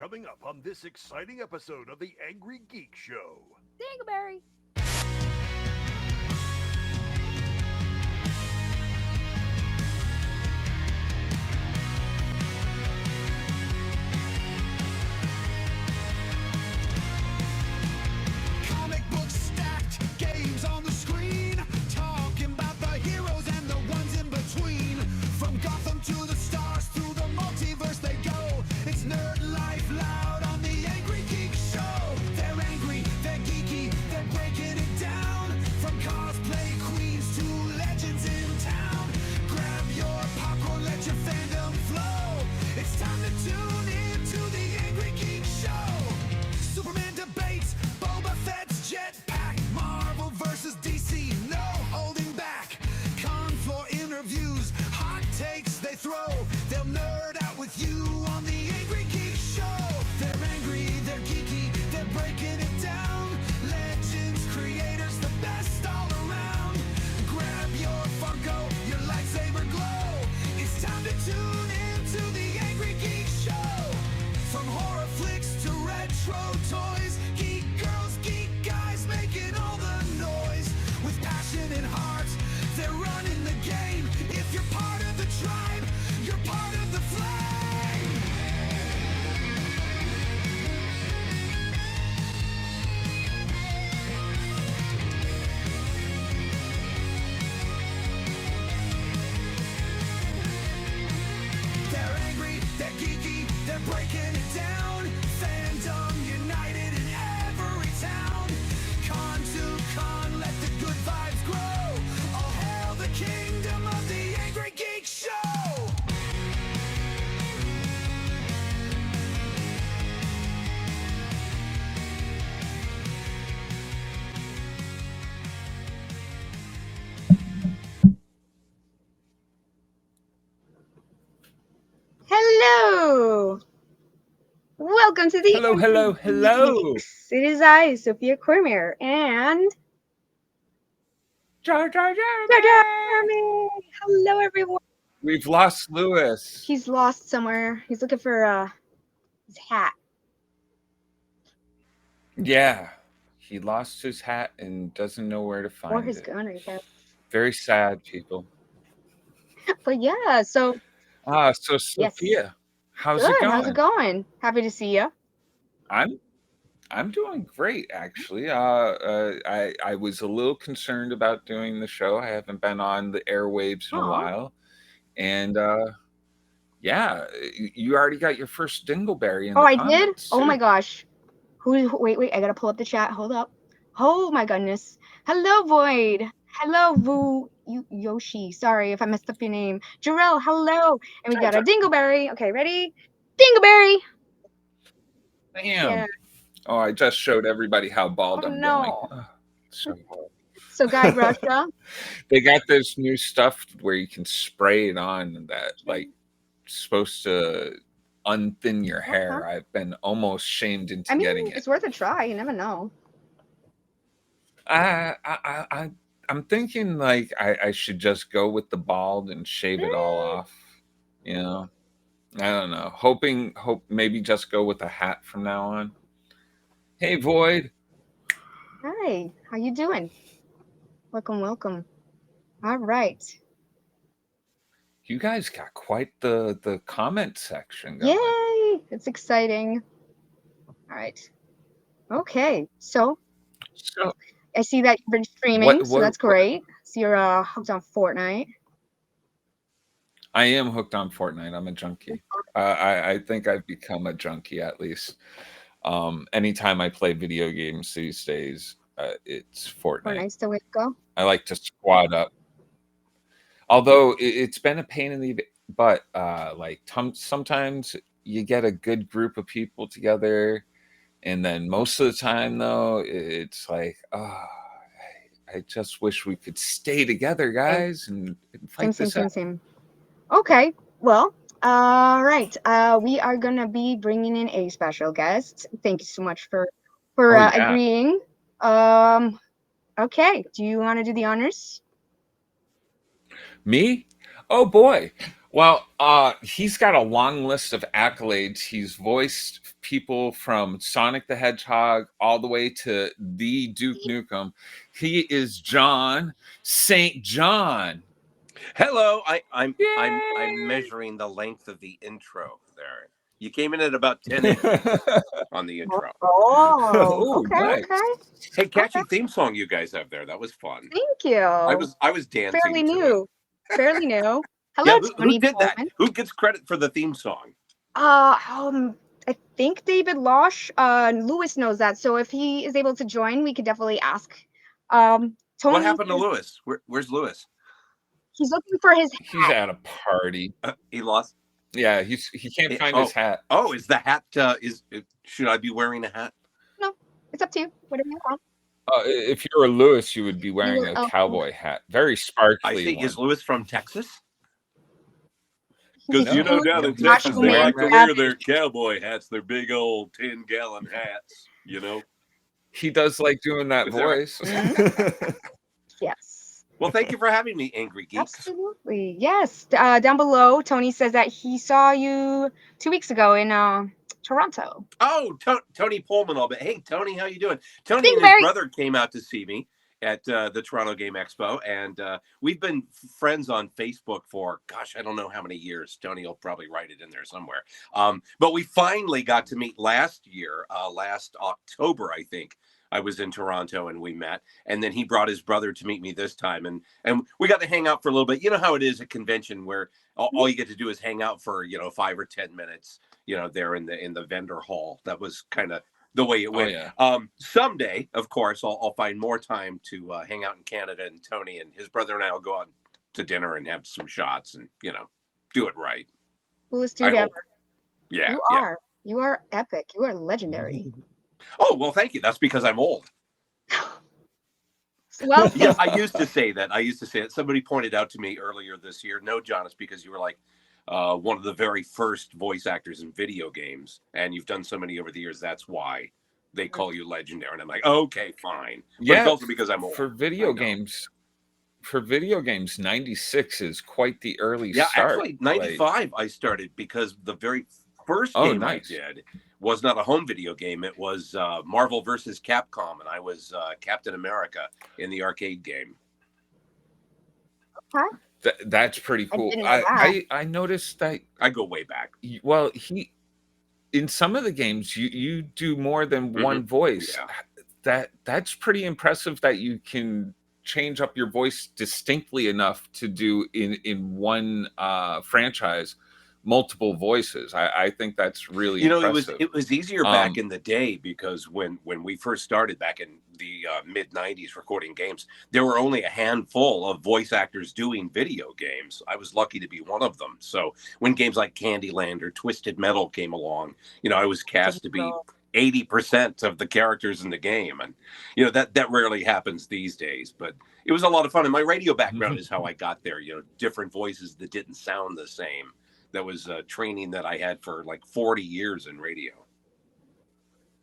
Coming up on this exciting episode of the Angry Geek Show. Dingleberry. Comic books stacked, games on the screen, talking about the heroes and the ones in between. From Gotham to the stars, through the multiverse they go. It's Nerd Life Loud on the Angry Geek Show. They're angry, they're geeky, they're breaking it down. From cosplay queens to legends in town. Grab your popcorn, let your fandom flow. It's time to tune in to the Angry Geek Show. Superman debates, Boba Fett's jetpack. Marvel versus DC, no holding back. Con floor interviews, hot takes they throw. They'll nerd out with you on the Angry Geek Show. They're angry, they're geeky, they're breaking it down. Legends, creators, the best all around. Grab your Funko, your lightsaber glow. It's time to tune in to the Angry Geek Show. From horror flicks to retro toys, geek girls, geek guys making all the noise. With passion and heart, they're running the game. If you're part of the tribe, you're part of the flame. They're angry, they're geeky, they're breaking it down. Fandom united in every town. Con to con, let the good vibes grow. All hail the kingdom of the Angry Geek Show. Hello. Welcome to the Hello, Angry hello, hello. Geeks. It is I, Sophia Cormier, and Jar Jar Jar Jar. Jeremy. Hello, everyone. We've lost Lewis. He's lost somewhere. He's looking for his hat. Yeah, he lost his hat and doesn't know where to find Or his it. gun right there. Very sad, people. But yeah, so So Sophia, how's good. it going? How's it going? Happy to see you. I'm doing great, actually. I was a little concerned about doing the show. I haven't been on the airwaves in a Aw. while, and yeah, you already got your first dingleberry in Oh, the I did? comments. Oh my too. gosh. Wait, I gotta pull up the chat. Hold up. Oh my goodness. Hello, Void. Hello, Yoshi. Sorry if I messed up your name. Jarell, hello. And we got a Dingleberry. Okay, ready? Dingleberry. Damn. Yeah. Oh, I just showed everybody how bald Oh I'm no. going. Oh, so horrible. So Guy Russia. They got this new stuff where you can spray it on that like supposed to unthin your hair. I've been almost shamed into getting it. It's worth a try. You never know. I'm thinking like I should just go with the bald and shave it all off. You know, I don't know. Hope maybe just go with a hat from now on. Hey, Void. Hi, how you doing? Welcome. All right. You guys got quite the comment section going. Yay! It's exciting. All right. Okay, so I see that you've been streaming, so that's great. So you're hooked on Fortnite. I am hooked on Fortnite. I'm a junkie. I think I've become a junkie at least. Anytime I play video games these days, it's Fortnite. Fortnite's the way to go. I like to squad up. Although it's been a pain in the butt. Like sometimes you get a good group of people together, and then most of the time though, it's like, I just wish we could stay together, guys, and fight this out. Same. Okay, well, all right. We are gonna be bringing in a special guest. Thank you so much for agreeing. Okay, do you want to do the honors? Me? Oh boy. Well, he's got a long list of accolades. He's voiced people from Sonic the Hedgehog all the way to the Duke Nukem. He is John St. John. Hello, I'm Yay! measuring the length of the intro there. You came in at about 10 inches on the intro. Oh, Ooh, okay, nice. okay. Hey, catchy theme song you guys have there. That was fun. Thank you. I was dancing fairly to it. new. Fairly new. Yeah, Hello, who Tony did that? Pullman. Who gets credit for the theme song? I think David Losh. Lewis knows that. So if he is able to join, we could definitely ask. Tony. What happened to Lewis? Where's Lewis? He's looking for his He's hat. at a party. He lost. Yeah, he can't find his hat. Oh, is the hat? Should I be wearing a hat? No, it's up to you. Whatever you want. If you're a Lewis, you would be wearing will- a oh. cowboy hat. Very sparkly. I see. one. Is Lewis from Texas? He's Because No. down in Josh Texas, they Newman like to Rabbit. wear their cowboy hats, their big old 10-gallon hats. You know. He does like doing that Is that right? voice. Yes. Well, thank you for having me, Angry Geeks. Absolutely. Yes. Down below, Tony says that he saw you 2 weeks ago in Toronto. Oh, Tony Pullman, all but hey, Tony, how you doing? Tony Being and his very- brother came out to see me at the Toronto Game Expo, and we've been friends on Facebook for, gosh, I don't know how many years. Tony will probably write it in there somewhere. But we finally got to meet last year, last October, I think. I was in Toronto and we met, and then he brought his brother to meet me this time, and we got to hang out for a little bit. You know how it is at convention where all you get to do is hang out for 5 or 10 minutes. There in the vendor hall. That was kind of the way it went. yeah. Someday, of course, I'll find more time to hang out in Canada, and Tony and his brother and I will go out to dinner and have some shots and do it right. Coolest I dude hope. ever. Yeah. You yeah. are. You are epic. You are legendary. Oh, well, thank you. That's because I'm old. Well, Yeah, I used to say that. Somebody pointed out to me earlier this year, no, John, it's because you were like one of the very first voice actors in video games, and you've done so many over the years. That's why they call you legendary. And I'm like, okay, fine. But Yeah, it's also because I'm old. for I video know. games. For video games, 96 is quite the early Yeah, start. actually, 95 I started because the very first Oh, game nice. I did was not a home video game. It was Marvel versus Capcom, and I was Captain America in the arcade game. That's pretty I cool. didn't know I noticed that. I go way back. Well, in some of the games you do more than one voice. Yeah. That's pretty impressive that you can change up your voice distinctly enough to do in one franchise multiple voices. I think that's really impressive. it was easier back in the day because when we first started back in the mid 90s recording games, there were only a handful of voice actors doing video games. I was lucky to be one of them. So when games like Candyland or Twisted Metal came along, I was cast to be 80% of the characters in the game, and that rarely happens these days, but it was a lot of fun. And my radio background is how I got there. Different voices that didn't sound the same. That was training that I had for like 40 years in radio.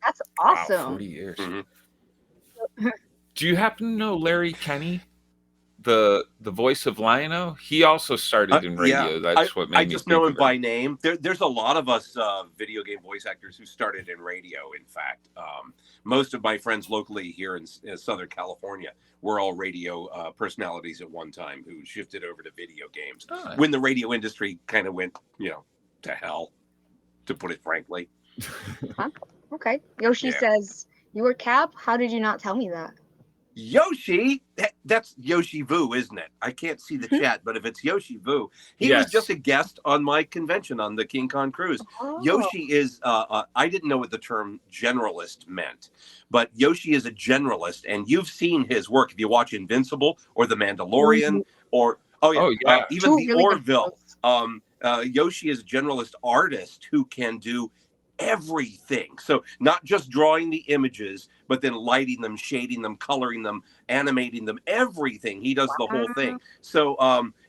that's Wow, awesome. 40 years. Mhm. Do you happen to know Larry Kenny, the voice of Lion-O? He also started in radio. Yeah. That's what made I me just think know of him by name. There's a lot of us video game voice actors who started in radio. In fact, most of my friends locally here in Southern California were all radio personalities at one time who shifted over to video games Oh, when the radio industry kind of went, to hell, to put it frankly. Okay. Yoshi Yeah. says, you were Cap? How did you not tell me that? Yoshi, that's Yoshi Vu, isn't it? I can't see the chat, but if it's Yoshi Vu, he was Yes. just a guest on my convention on the King Kong cruise. Oh. Yoshi is, I didn't know what the term generalist meant, but Yoshi is a generalist, and you've seen his work. If you watch Invincible or The Mandalorian, or, Oh, yeah. even Two The really good Orville, shows. Yoshi is a generalist artist who can do everything. So not just drawing the images, but then lighting them, shading them, coloring them, animating them, everything. He does the whole thing. So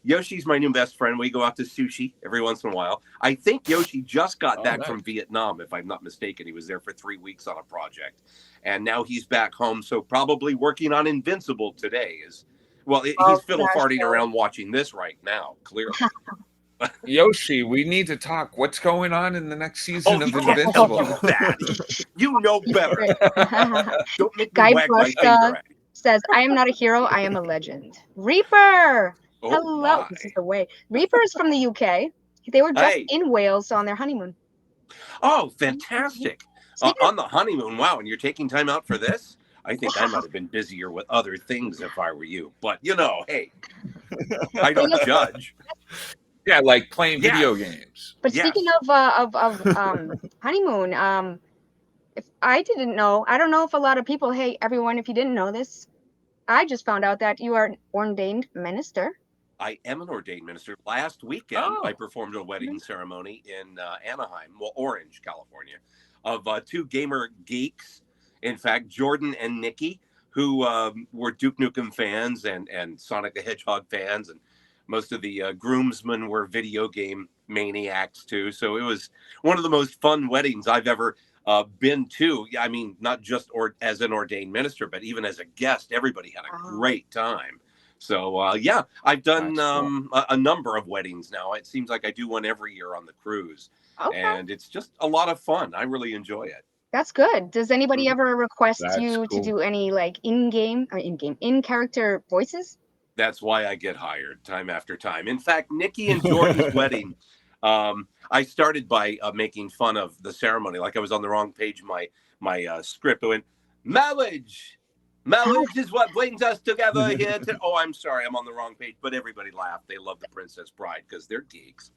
Yoshi's my new best friend. We go out to sushi every once in a while. I think Yoshi just got Oh, back nice. from Vietnam, if I'm not mistaken. He was there for 3 weeks on a project, and now he's back home. So probably working on Invincible today. He's fiddle farting that's around watching this right now, clearly. Yoshi, we need to talk. What's going on in the next season Oh, of he can't tell you Invincible? that. You know better. Don't make me Guy wag my Bluska finger at you. says, I am not a hero, I am a legend. Reaper! Oh, Hello. my. This is the way. Reaper is from the UK. They were just Hey. in Wales on their honeymoon. Oh, fantastic. Speaking On the honeymoon. Wow. And you're taking time out for this? I think I might have been busier with other things if I were you. But, hey, I don't judge. Yeah, like playing Yes. video games. But Yes. speaking of honeymoon, if I didn't know, I don't know if a lot of people, hey, everyone, if you didn't know this, I just found out that you are an ordained minister. I am an ordained minister. Last weekend, Oh. I performed a wedding ceremony in Anaheim, Orange, California, of two gamer geeks. In fact, Jordan and Nikki, who were Duke Nukem fans and Sonic the Hedgehog fans, and most of the groomsmen were video game maniacs too. So it was one of the most fun weddings I've ever been to. I mean, not just as an ordained minister, but even as a guest, everybody had a Wow. great time. So yeah, I've done That's a number of weddings now. It seems like I do one every year on the cruise, Okay, and it's just a lot of fun. I really enjoy it. that's good. Does anybody Mhm. ever request That's you to cool. do any like in-character voices? That's why I get hired time after time. In fact, Nikki and Jordan's wedding, I started by making fun of the ceremony. Like I was on the wrong page of my script. I went, marriage. Marriage is what brings us together here. Oh, I'm sorry. I'm on the wrong page. But everybody laughed. They love The Princess Bride because they're geeks.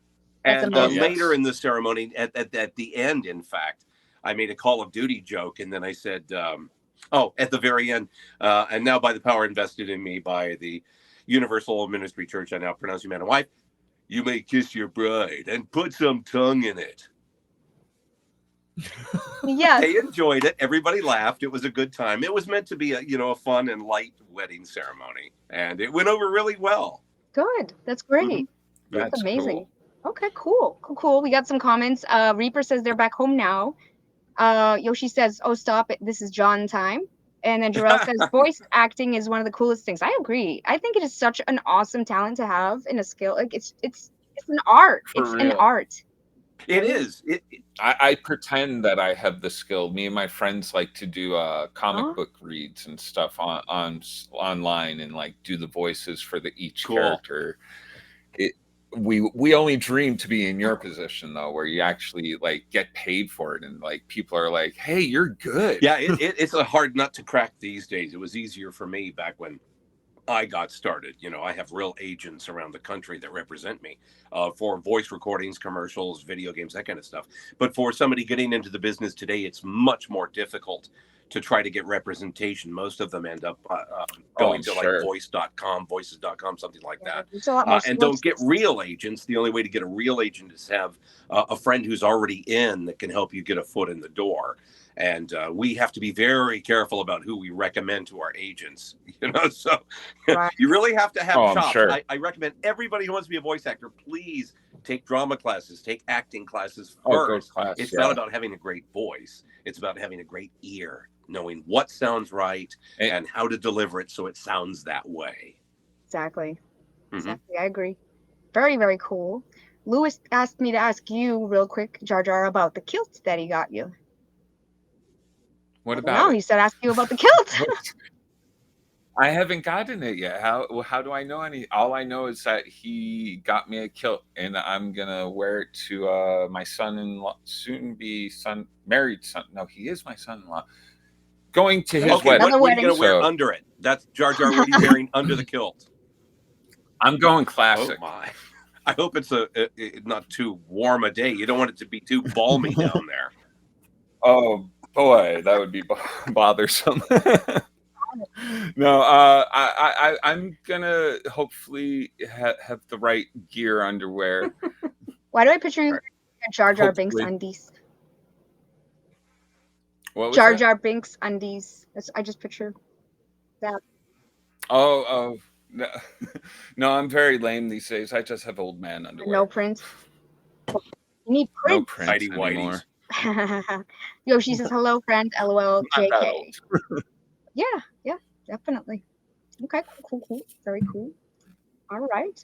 That's And amazing. later in the ceremony, at the end, in fact, I made a Call of Duty joke. And then I said, at the very end, and now by the power invested in me by the Universal Ministry Church, I now pronounce you man and wife, you may kiss your bride and put some tongue in it. Yes. They enjoyed it. Everybody laughed. It was a good time. It was meant to be a fun and light wedding ceremony, and it went over really well. Good. That's great. That's That's amazing. cool. Okay, cool. We got some comments. Reaper says they're back home now. Yoshi says, "Oh, stop it! This is John time." And then Jarrell says, "Voice acting is one of the coolest things." I agree. I think it is such an awesome talent to have and a skill. Like it's an art. For It's an real. art. It is. I pretend that I have the skill. Me and my friends like to do comic Huh? book reads and stuff online and like do the voices for each Cool. character. We only dream to be in your position though, where you actually like get paid for it and like people are like, "Hey, you're good." Yeah, it's a hard nut to crack these days. It was easier for me back when I got started. I have real agents around the country that represent me for voice recordings, commercials, video games, that kind of stuff. But for somebody getting into the business today, it's much more difficult to try to get representation. Most of them end up going to sure. like voice.com, voices.com, something like that. It's a lot more And don't get sources. real agents. The only way to get a real agent is have a friend who's already in that can help you get a foot in the door. And we have to be very careful about who we recommend to our agents. So Right. you really have to have Oh, I'm chops. sure. I recommend everybody who wants to be a voice actor, please take drama classes, take acting classes Oh, go first. class. It's yeah. not about having a great voice. It's about having a great ear, knowing what sounds right and how to deliver it so it sounds that way. Exactly. Mhm. Exactly. I agree. Very, very cool. Lewis asked me to ask you real quick, Jar Jar, about the kilt that he got you. What No, about he it? said ask you about the kilt. I haven't gotten it yet. How do I know any? All I know is that he got me a kilt, and I'm gonna wear it to my son-in-law, soon-be son, married son. No, he is my son-in-law. Going to his Okay, wedding. what are you wedding. going to wear So- under it? That's Jar Jar. What are you wearing under the kilt? I'm going Oh classic. my! I hope it's not too warm a day. You don't want it to be too balmy down there. Oh boy, that would be bothersome. No, I'm gonna hopefully have the right gear underwear. Why do I picture you Right. wearing Jar Jar Binks Hopefully. undies? What was Jar that? Jar Binks undies. I just picture that. Oh, no. No, I'm very lame these days. I just have old man underwear. No print. You need No print. print Tidy anymore. whities. Yoshi says hello, friend. LOL. I'm not that JK. old. Yeah, definitely. Okay, cool. Very cool. All right.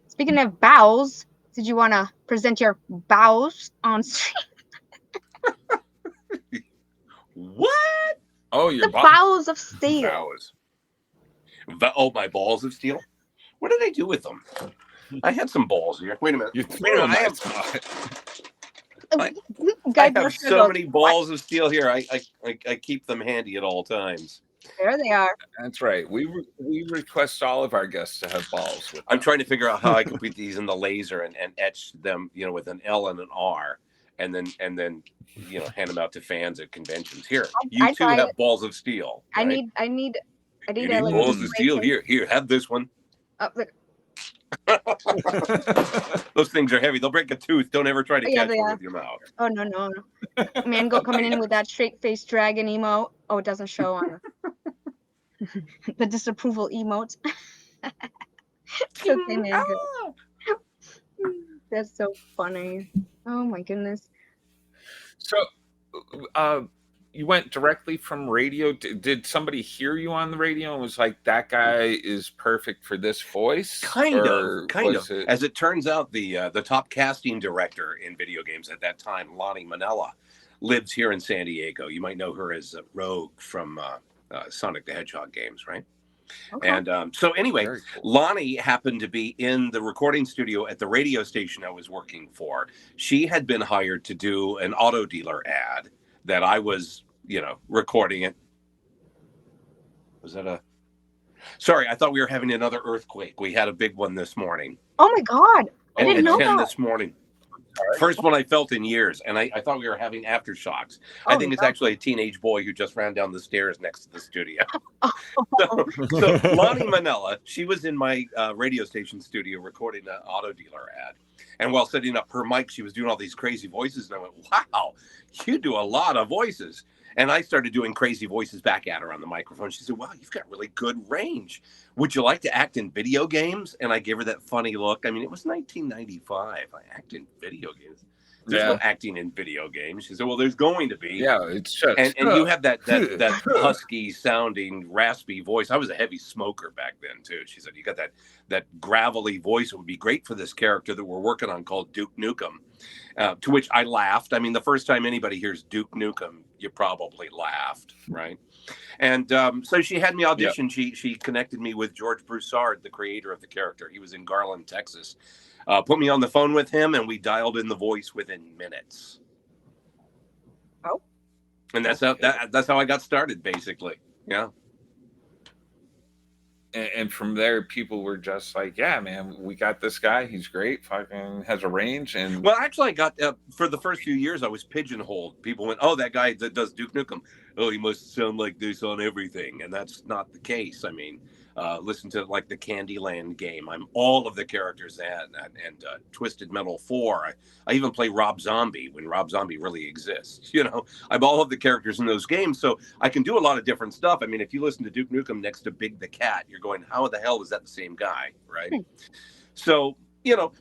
Speaking of bowels, Did you want to present your bows on stream? What? Oh, your The bows of steel. Vows. Oh, my balls of steel. What did I do with them? I had some balls here. Wait a minute. You Wait a threw minute. them. I I have, Guy I have Brush so goes, many balls of steel here. I keep them handy at all times. There they are. That's right. We request all of our guests to have balls with I'm them. trying to figure out how I can put these in the laser and etch them, with an L and an R, and then hand them out to fans at conventions. Here, you I two try have it. balls of steel. I Right? need You a need like, balls of steel. decoration. Here, have this one. Oh, look. Those things are heavy. They'll break a tooth. Don't ever try to Yeah, catch they one are. with your mouth. Oh no. Mango coming in with that straight face dragon emote. Oh, it doesn't show on the disapproval emote. Okay, Mango. That's so funny. Oh my goodness. So, you went directly from radio. Did somebody hear you on the radio and was like, "That guy is perfect for this voice"? Kind Or of. was it- As it turns out, the top casting director in video games at that time, Lonnie Manella, lives here in San Diego. You might know her as Rogue from Sonic the Hedgehog games, right? Okay. And so anyway, Very cool. Lonnie happened to be in the recording studio at the radio station I was working for. She had been hired to do an auto dealer ad that I was, recording it. Was that Sorry, I thought we were having another earthquake. We had a big one this morning. Oh my god. I At didn't know 10 that. this morning. First one I felt in years, and I thought we were having aftershocks. I Oh, think it's no. actually a teenage boy who just ran down the stairs next to the studio. Oh. So Lonnie Manella, she was in my radio station studio recording an auto dealer ad. And while setting up her mic, she was doing all these crazy voices. And I went, wow, you do a lot of voices. And I started doing crazy voices back at her on the microphone. She said, wow, you've got really good range. Would you like to act in video games? And I gave her that funny look. I mean, it was 1995. I act in video games. There's no acting in video games. She said, well, there's going to be. Yeah, it's just And you have that husky sounding, raspy voice. I was a heavy smoker back then too. She said, you got that gravelly voice. It would be great for this character that we're working on called Duke Nukem. To which I laughed. I mean, the first time anybody hears Duke Nukem, you probably laughed, right? And so she had me audition. Yep. She connected me with George Broussard, the creator of the character. He was in Garland, Texas. Put me on the phone with him, and we dialed in the voice within minutes. Oh, and that's how I got started, basically. Yeah. And from there, people were just like, "Yeah, man, we got this guy. He's great. Fucking has a range." And well, actually, I got for the first few years, I was pigeonholed. People went, "Oh, that guy that does Duke Nukem. Oh, he must sound like this on everything," and that's not the case. I mean, listen to like the Candyland game. I'm all of the characters and Twisted Metal 4. I even play Rob Zombie when Rob Zombie really exists. I'm all of the characters in those games, so I can do a lot of different stuff. I mean, if you listen to Duke Nukem next to Big the Cat, you're going, how the hell is that the same guy, right? So,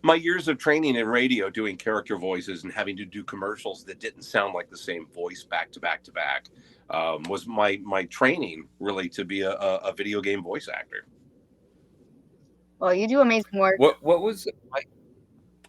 my years of training in radio, doing character voices and having to do commercials that didn't sound like the same voice back to back to back, was my training really to be a video game voice actor. Well, you do amazing work. What was it like?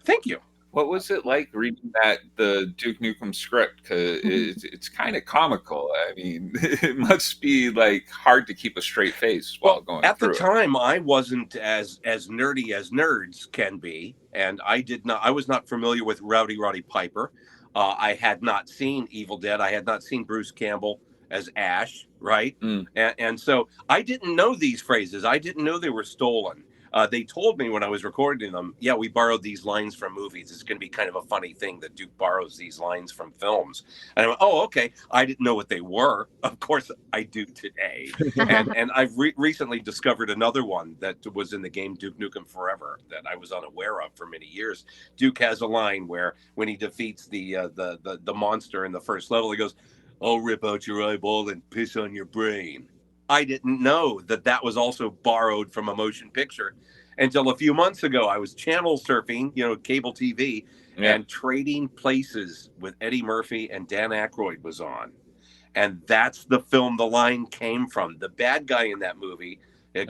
Thank you. What was it like reading the Duke Nukem script? Because it's kind of comical. I mean, it must be like hard to keep a straight face while going at through the time. I wasn't as nerdy as nerds can be, and I was not familiar with Rowdy Roddy Piper. I had not seen Evil Dead. I had not seen Bruce Campbell as Ash, right? And so I didn't know these phrases. I didn't know they were stolen. They told me when I was recording them, yeah, we borrowed these lines from movies. It's going to be kind of a funny thing that Duke borrows these lines from films. And I went, oh, okay. I didn't know what they were. Of course, I do today. and I've recently discovered another one that was in the game Duke Nukem Forever that I was unaware of for many years. Duke has a line where when he defeats the monster in the first level, he goes, I'll rip out your eyeball and piss on your brain. I didn't know that was also borrowed from a motion picture until a few months ago. I was channel surfing, cable TV, and Trading Places with Eddie Murphy and Dan Aykroyd was on. And that's the film the line came from. The bad guy in that movie,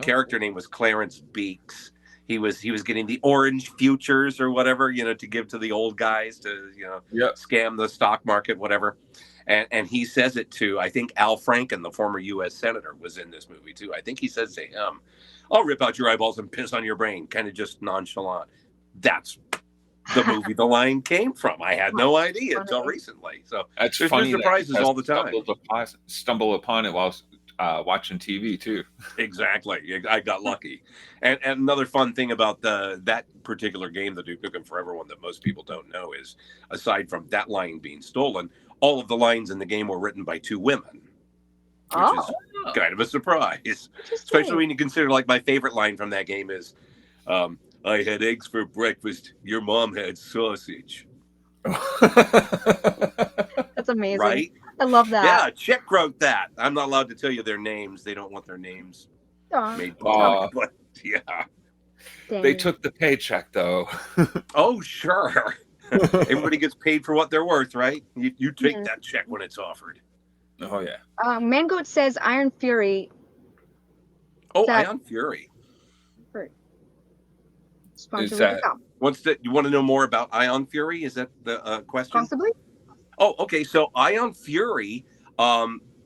character name was Clarence Beeks. he was getting the orange futures or whatever, to give to the old guys to, Yep. scam the stock market, whatever. And he says it to, I think Al Franken, the former U.S. senator, was in this movie too. I think he says to him, "I'll rip out your eyeballs and piss on your brain," kind of just nonchalant. That's the movie The Lion came from. I had no idea until recently. So That's there's funny. new surprises all the time. Stumble upon it while watching TV too. Exactly. I got lucky. And another fun thing about that particular game, the Duke Nukem Forever one, that most people don't know is, aside from that line being stolen, all of the lines in the game were written by 2 women, which is kind of a surprise, especially when you consider, like, my favorite line from that game is, "I had eggs for breakfast. Your mom had sausage." That's amazing. Right? I love that. Yeah, Chick wrote that. I'm not allowed to tell you their names. They don't want their names made public, but yeah. Dang. They took the paycheck though. Oh, sure. Everybody gets paid for what they're worth, right? You take that check when it's offered. Oh yeah. Mangoat says Iron Fury. Oh, That- Ion Fury. Sponsored Is with that- a cup. You want to know more about Ion Fury? Is that the question? Possibly. Oh, okay. So Ion Fury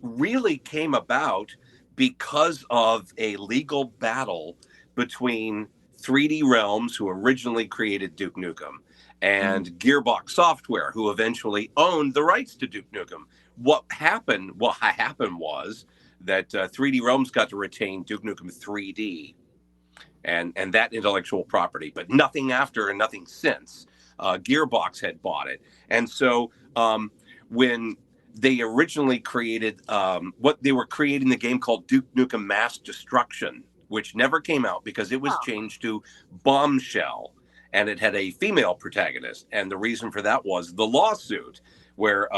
really came about because of a legal battle between 3D Realms, who originally created Duke Nukem, and Gearbox Software, who eventually owned the rights to Duke Nukem. What happened was that 3D Realms got to retain Duke Nukem 3D and that intellectual property, but nothing after and nothing since. Gearbox had bought it. And so when they originally created they were creating the game called Duke Nukem Mass Destruction, which never came out because it was changed to Bombshell, and it had a female protagonist. And the reason for that was the lawsuit, where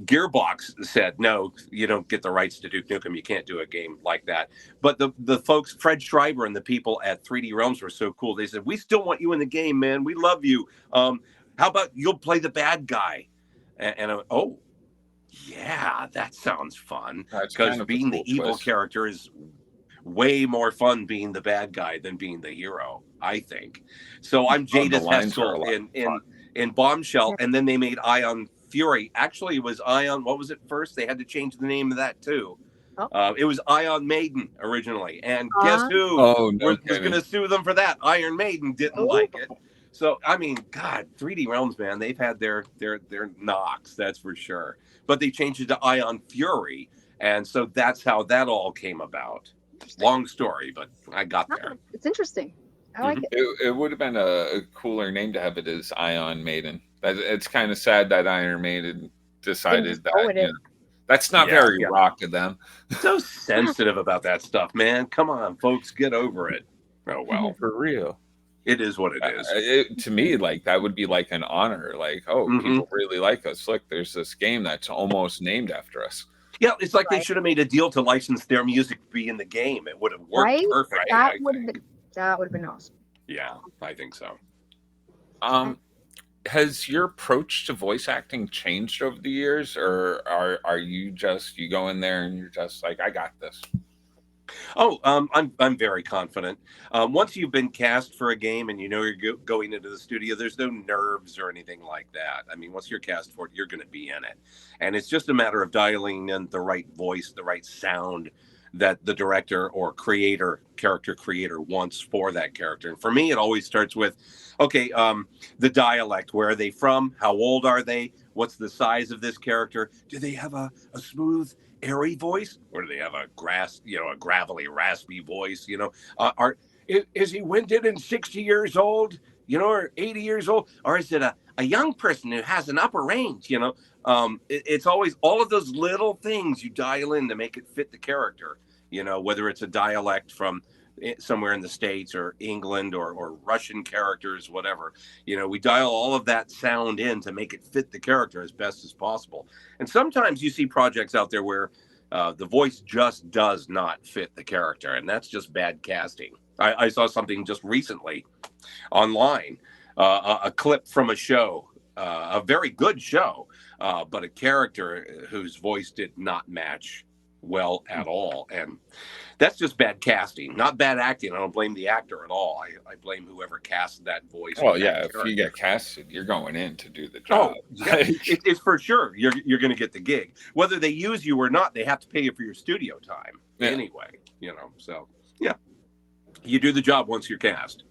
Gearbox said, "No, you don't get the rights to Duke Nukem. You can't do a game like that." But the folks, Fred Schreiber and the people at 3D Realms, were so cool. They said, "We still want you in the game, man. We love you. How about you'll play the bad guy?" And I went, "Oh, yeah, that sounds fun." That's Because kind of a being cool the evil twist. character is way more fun being the bad guy than being the hero, I think. So I'm the Jadis lines are a Hessel lot in Bombshell, and then they made Ion Fury. Actually, it was Ion. What was it first? They had to change the name of that too. It was Ion Maiden originally, and guess who Oh, no was kidding. going to sue them for that? Iron Maiden didn't like it. So I mean, God, 3D Realms, man, they've had their knocks, that's for sure. But they changed it to Ion Fury, and so that's how that all came about. Long story, but I got there. It's interesting. I like it. It would have been a cooler name to have it as Ion Maiden. It's kind of sad that Iron Maiden decided just go with that it. that's not Yeah, very yeah. rock of them. So sensitive about that stuff, man. Come on, folks, get over it. Oh well, For real. it is what it is. To me, like that would be like an honor. Like, oh, Mhm. people really like us. Look, there's this game that's almost named after us. Yeah, it's like they Right. should have made a deal to license their music to be in the game. It would have worked Right? perfect. That I would have think. been that would have been awesome. Yeah, I think so. Has your approach to voice acting changed over the years, or are you go in there and you're just like, I got this? Oh, I'm very confident. Once you've been cast for a game and you know you're going into the studio, there's no nerves or anything like that. I mean, once you're cast for it, you're going to be in it, and it's just a matter of dialing in the right voice, the right sound that the director or character creator wants for that character. And for me, it always starts with, okay, the dialect. Where are they from? How old are they? What's the size of this character? Do they have a smooth, airy voice, or do they have a gravelly, raspy voice? Is he winded and 60 years old? Or 80 years old, or is it a young person who has an upper range? It's always all of those little things you dial in to make it fit the character. Whether it's a dialect from somewhere in the States or England or Russian characters, whatever. We dial all of that sound in to make it fit the character as best as possible. And sometimes you see projects out there where the voice just does not fit the character, and that's just bad casting. I saw something just recently online, a clip from a show, a very good show, but a character whose voice did not match well at all. And that's just bad casting, not bad acting. I don't blame the actor at all. I blame whoever cast that voice. Well, for that yeah, if character. you get casted, you're going in to do the Oh, job. yeah. It's for sure. You're going to get the gig, whether they use you or not. They have to pay you for your studio time Yeah. anyway. So yeah, you do the job once you're cast.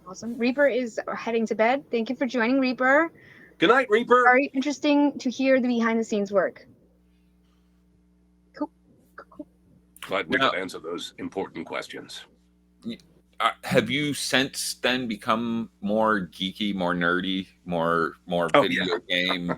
Awesome. Reaper is heading to bed. Thank you for joining, Reaper. Good night, Reaper. Very interesting to hear the behind the scenes work. Cool. Glad we Now- could answer those important questions. Have you since then become more geeky, more nerdy, more Oh, video game?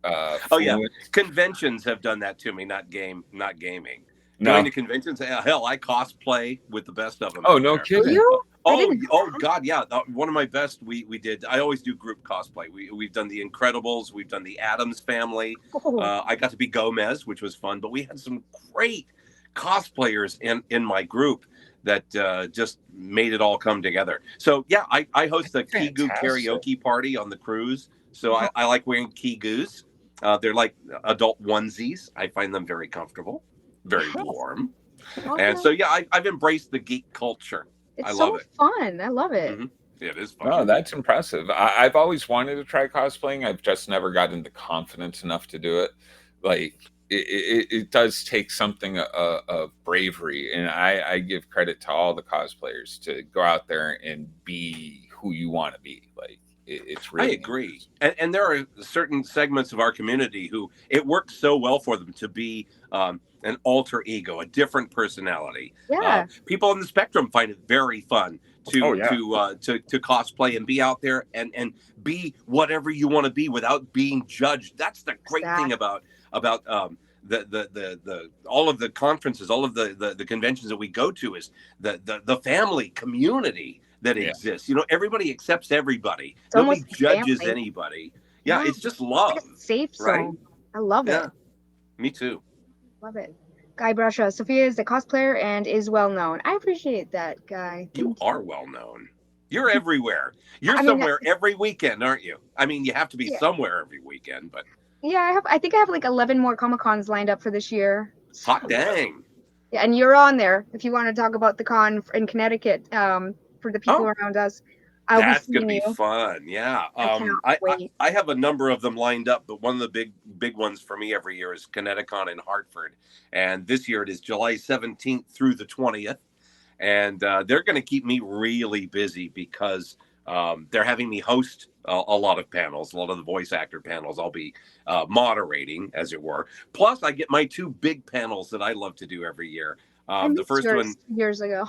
Oh, yeah. fluent? Conventions have done that to me, not gaming. No. Going to conventions, hell, I cosplay with the best of them. Oh, out no there. kidding. You? I Oh, didn't know oh that. God, yeah. One of my best we did. I always do group cosplay. We've done the Incredibles. We've done the Addams Family. Oh, I got to be Gomez, which was fun. But we had some great cosplayers in my group that just made it all come together. So yeah, I host the Kigu Fantastic. karaoke party on the cruise. So I like wearing Kigus. They're like adult onesies. I find them very comfortable, very warm. And so yeah, I've embraced the geek culture. it's I so love it. fun. I love it. Mhm. It is fun. Oh, that's impressive. I've always wanted to try cosplaying. I've just never gotten the confidence enough to do it. Like it does take something of bravery, and I give credit to all the cosplayers to go out there and be who you want to be. Like it's really. I agree. And there are certain segments of our community who it works so well for them to be an alter ego, a different personality. Yeah. People on the spectrum find it very fun to Oh, yeah. to cosplay and be out there and be whatever you want to be without being judged. That's the great thing about the all of the conferences, all of the conventions that we go to is the family community that Yeah. exists. Everybody accepts everybody. It's Nobody almost like judges family. anybody. Yeah, Yeah. it's just love. Like a safe zone. right? I love Yeah, it. me too. Love it. Guy Brusha, Sophia is a cosplayer and is well known. I appreciate that, Guy. You Thank are well known. You're everywhere. You're I mean, somewhere every weekend, aren't you? I mean, you have to be Yeah. somewhere every weekend, but Yeah, I think I have like 11 more Comic Cons lined up for this year. hot dang. Yeah, and you're on there if you want to talk about the con in Connecticut for the people Oh. around us. I'll That's be gonna seeing be you. fun. Yeah. I cannot wait. I have a number of them lined up, but one of the big ones for me every year is Connecticut in Hartford. And this year it is July 17th through the 20th. And they're going to keep me really busy because they're having me host a lot of panels, a lot of the voice actor panels. I'll be moderating, as it were. Plus, I get my two big panels that I love to do every year. I The missed first yours one, years ago.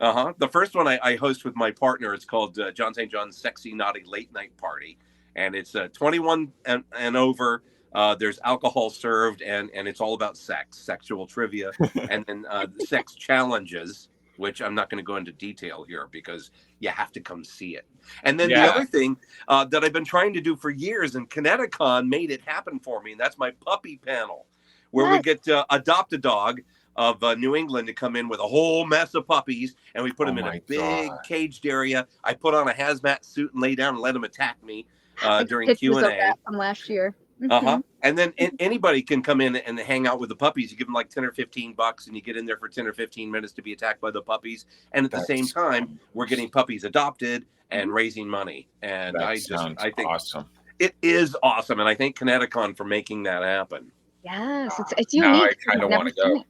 the first one I host with my partner. It's called John St. John's Sexy Naughty Late Night Party, and it's 21 and over. There's alcohol served, and it's all about sex, sexual trivia, and then sex challenges, which I'm not going to go into detail here because you have to come see it. And then Yeah. the other thing that I've been trying to do for years, and Connecticut made it happen for me, and that's my puppy panel, where we Yes. get Adopt a Dog of New England to come in with a whole mess of puppies, and we put them in my a big God. caged area. I put on a hazmat suit and lay down and let them attack me Like during pictures of Q&A. that from last year. Uh-huh. And then anybody can come in and hang out with the puppies. You give them like 10 or 15 bucks and you get in there for 10 or 15 minutes to be attacked by the puppies. And at the same That's- time, we're getting puppies adopted and raising money. And That sounds I think awesome. it is awesome. And I thank Connecticut for making that happen. Yes, it's Now unique. I kinda I've never wanna seen go. it.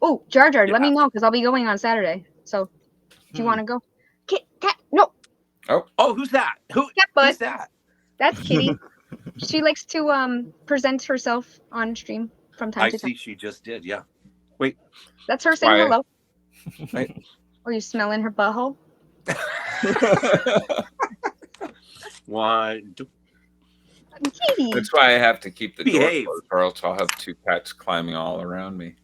Oh, Jar Jar, let me Yeah. know because I'll be going on Saturday. So if you Hmm. want to go, cat, no, Oh, who's that? cat Who's butt. that? That's Kitty. She likes to present herself on stream from time I to time. see she just did. Yeah. That's her saying Why- hello. Right. Or you smelling her butthole? Why? Kitty. That's why I have to keep the door Behave. closed, or else I'll have two cats climbing all around me.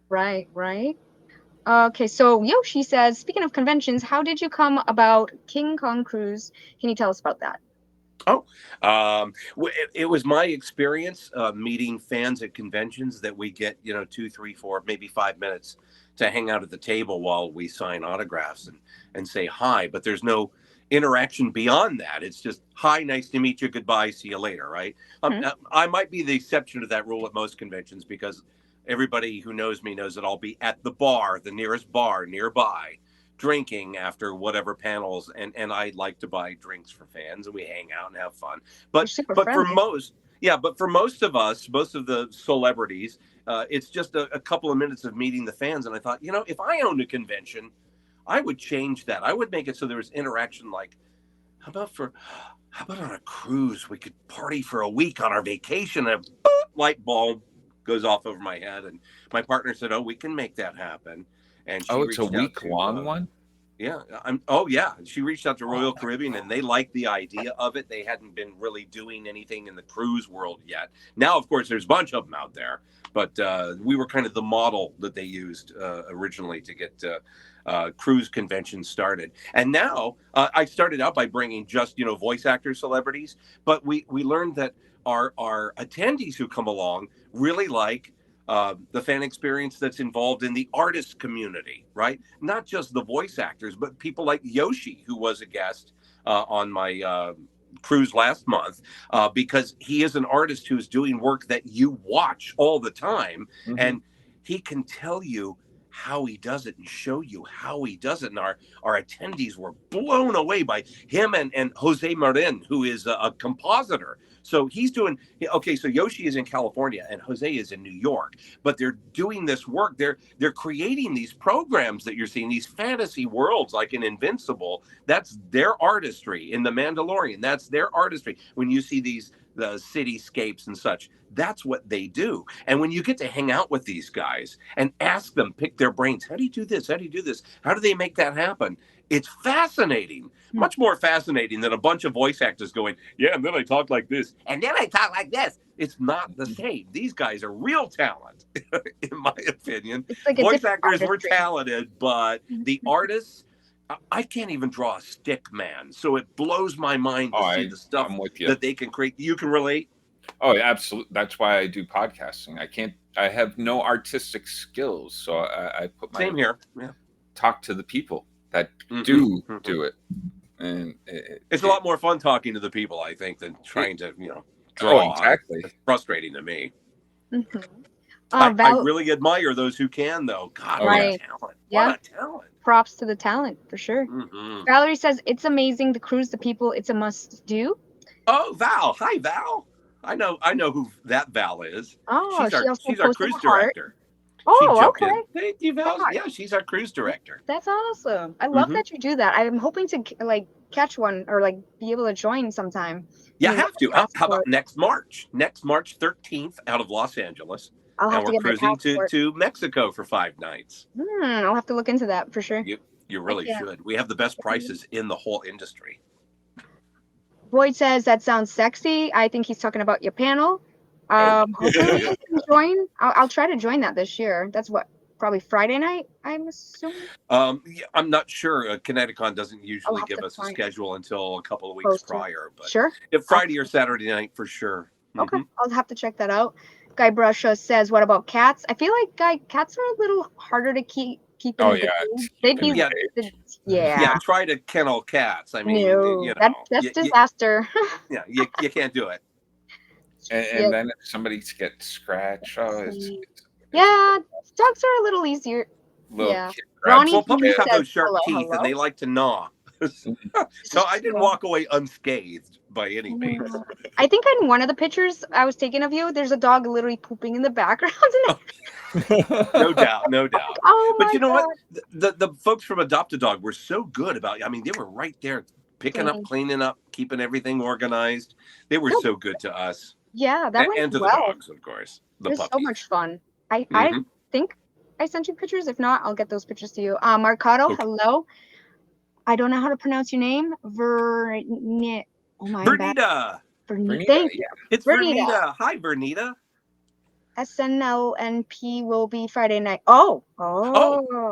Right, right. Okay, so Yoshi says, speaking of conventions, how did you come about King Kong Cruise? Can you tell us about that? It was my experience meeting fans at conventions that we get 2, 3, 4, maybe 5 minutes to hang out at the table while we sign autographs and say hi, but there's no interaction beyond that. It's just hi, nice to meet you, goodbye, see you later, right? Mhm. I might be the exception to that rule at most conventions because everybody who knows me knows that I'll be at the bar, the nearest bar nearby, drinking after whatever panels, and I like to buy drinks for fans, and we hang out and have fun. But super but for friendly. most of us, most of the celebrities, it's just a couple of minutes of meeting the fans. And I thought, if I owned a convention, I would change that. I would make it so there was interaction. Like, how about on a cruise we could party for a week on our vacation, and a light bulb goes off over my head, and my partner said, "Oh, we can make that happen." And she it's a reached out week-long to, one? Yeah. She reached out to Royal Caribbean, and they liked the idea of it. They hadn't been really doing anything in the cruise world yet. Now, of course, there's a bunch of them out there, but we were kind of the model that they used originally to get cruise conventions started. And now I started out by bringing just, voice actor celebrities, but we learned that our attendees who come along really like the fan experience that's involved in the artist community, right? Not just the voice actors, but people like Yoshi, who was a guest on my cruise last month, because he is an artist who's doing work that you watch all the time, and he can tell you how he does it and show you how he does it. And our attendees were blown away by him and Jose Marin, who is a compositor. So he's doing, so Yoshi is in California and Jose is in New York, but they're doing this work. They're creating these programs that you're seeing, these fantasy worlds like in Invincible. That's their artistry. In The Mandalorian, that's their artistry. When you see the cityscapes and such, that's what they do. And when you get to hang out with these guys and ask them, pick their brains, how do you do this? How do you do this? How do they make that happen? It's fascinating, much more fascinating than a bunch of voice actors going, yeah, and then I talk like this, and then I talk like this. It's not the same. These guys are real talent, in my opinion. It's like voice actors were talented, but the artists, I can't even draw a stick man. So it blows my mind to see the stuff that they can create. You can relate? Oh, yeah, absolutely. That's why I do podcasting. I have no artistic skills. So I put my same here. Yeah. Talk to the people that do it. And it's a lot more fun talking to the people, I think, than trying to, draw. Oh, exactly. It's frustrating to me. I really admire those who can, though. God, what a talent. Yeah. What a talent. Props to the talent, for sure. Valerie says, it's amazing. The cruise, the people, it's a must do. Oh, Val. Hi, Val. I know who that Val is. Oh, she's our cruise director. Oh, okay. Thank you, Val. Yeah, she's our cruise director. That's awesome. I love that you do that. I'm hoping to catch one or be able to join sometime. Yeah, I have to. How about next March? Next March 13th out of Los Angeles. And we're cruising to Mexico for 5 nights. I'll have to look into that for sure. You really should. We have the best prices in the whole industry. Boyd says that sounds sexy. I think he's talking about your panel. Hopefully you can join. I'll try to join that this year. That's probably Friday night, I'm assuming. I'm not sure. Kineticon doesn't usually give us a schedule until a couple of weeks prior. But sure. If Friday or Saturday night for sure. Okay, I'll have to check that out. Guy Brusha says, "What about cats?" I feel like cats are a little harder to keep. They'd be try to kennel cats. I mean, no, that's disaster. You can't do it. And then if somebody gets scratched, dogs are a little easier. Well, puppies have those sharp teeth, and they like to gnaw. So I didn't walk away unscathed by any means. I think in one of the pictures I was taking of you, there's a dog literally pooping in the background. No doubt. Oh, but you know what? The folks from Adopt a Dog were so good about. I mean, they were right there, picking up, cleaning up, keeping everything organized. They were so good to us. Yeah, that went and to well. The dogs, of course. It was so much fun. I think I sent you pictures. If not, I'll get those pictures to you. Marcato, hello. I don't know how to pronounce your name. Vernita. Thank you. It's Vernita. Hi, Vernita. SNLNP will be Friday night.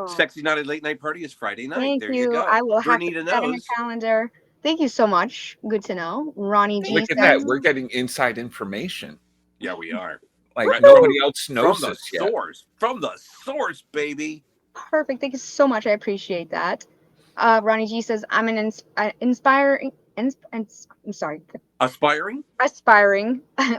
Sexy Naughty Late Night Party is Friday night. Thank you. Go. I will have to put that in the calendar. Thank you so much. Good to know. Ronnie G. Look at that. We're getting inside information. Yeah, we are. Nobody else knows from this the source. From the source, baby. Perfect. Thank you so much. I appreciate that. Ronnie G says, I'm an aspiring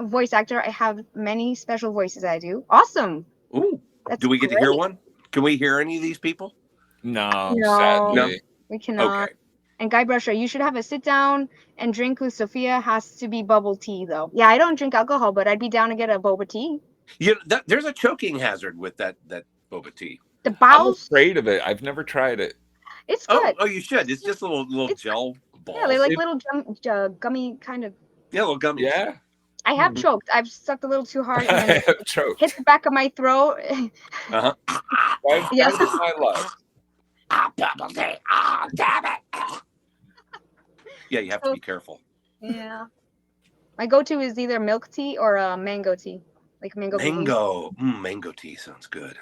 voice actor. I have many special voices I do. Awesome. Ooh. That's Do we get to hear great. one? Can we hear any of these people? No, No. sadly. We cannot. Okay. And Guybrush, you should have a sit down and drink with Sophia. Has to be bubble tea though. Yeah, I don't drink alcohol, but I'd be down to get a boba tea. There's a choking hazard with that boba tea. The I'm bowels, afraid of it. I've never tried it. it's good. Oh, you should. It's just little It's- gel balls. Yeah, they're like It- little gummy kind of. Yeah, little gummies. Yeah. I have Mhm. choked. I've sucked a little too hard I and then have choked. hit the back of my throat. Uh-huh. Yeah. That was my love. Bubble tea. Ah, damn it. Yeah, you have to be careful. Yeah. My go-to is either milk tea or mango tea, like mango. pudding. Mango tea sounds good.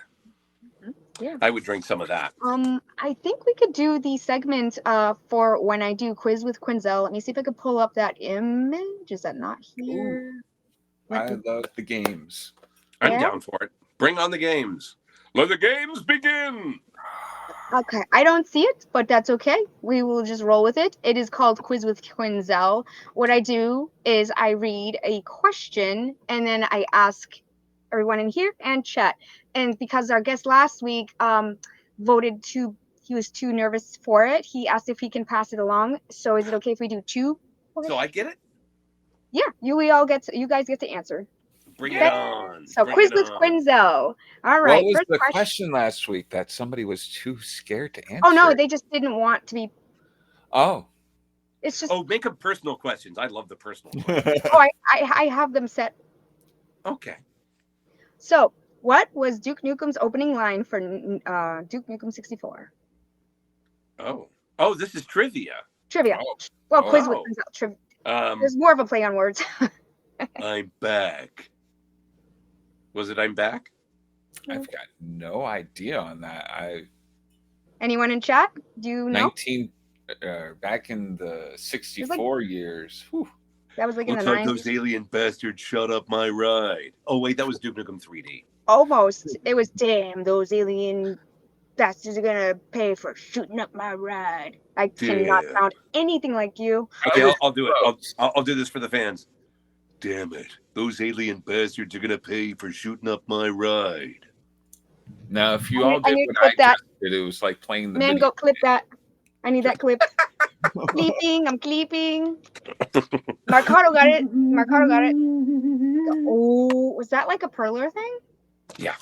Yeah. I would drink some of that. I think we could do the segment for when I do quiz with Quinzel. Let me see if I could pull up that image. Is that not here? I love the games. I'm Yeah? down for it. Bring on the games. Let the games begin. Okay, I don't see it, but that's okay. We will just roll with it. It is called Quiz with Quinzel. What I do is I read a question and then I ask everyone in here and chat. And because our guest last week voted he was too nervous for it, he asked if he can pass it along. So is it okay if we do two? So I get it. Yeah, you guys get to answer. Bring Okay. it on. So Bring Quiz it with on. Quinzel. All right. What was first the question last week that somebody was too scared to answer? Oh no, they just didn't want to be. Oh. It's just. Oh, make them personal questions. I love the personal ones. Oh, I have them set. Okay. So, what was Duke Nukem's opening line for Duke Nukem 64? Oh, this is trivia. Trivia. Oh. Well, quiz with Oh. Quinzel. Trivia. Um, There's more of a play on words. I'm back. Was it I'm back? I've got no idea on that. Anyone in chat? Do you know? Back in the 64 years. Whew. That was like in Looks the like 90s. those alien bastards shut up my ride. Oh wait, that was Duke Nukem 3D. Almost. It was damn. Those alien bastards are gonna pay for shooting up my ride. I cannot Damn. sound anything like you. Okay, was I'll do it. close. I'll do this for the fans. Damn it! Those alien bastards are gonna pay for shooting up my ride. Now, if you I all need- I did need to what I clip that. just did, it was like playing the Man, video. go clip that. I need that clip. Clipping. I'm clipping. Marcado got it. Marcado got it. Oh, was that like a perler thing? Yeah,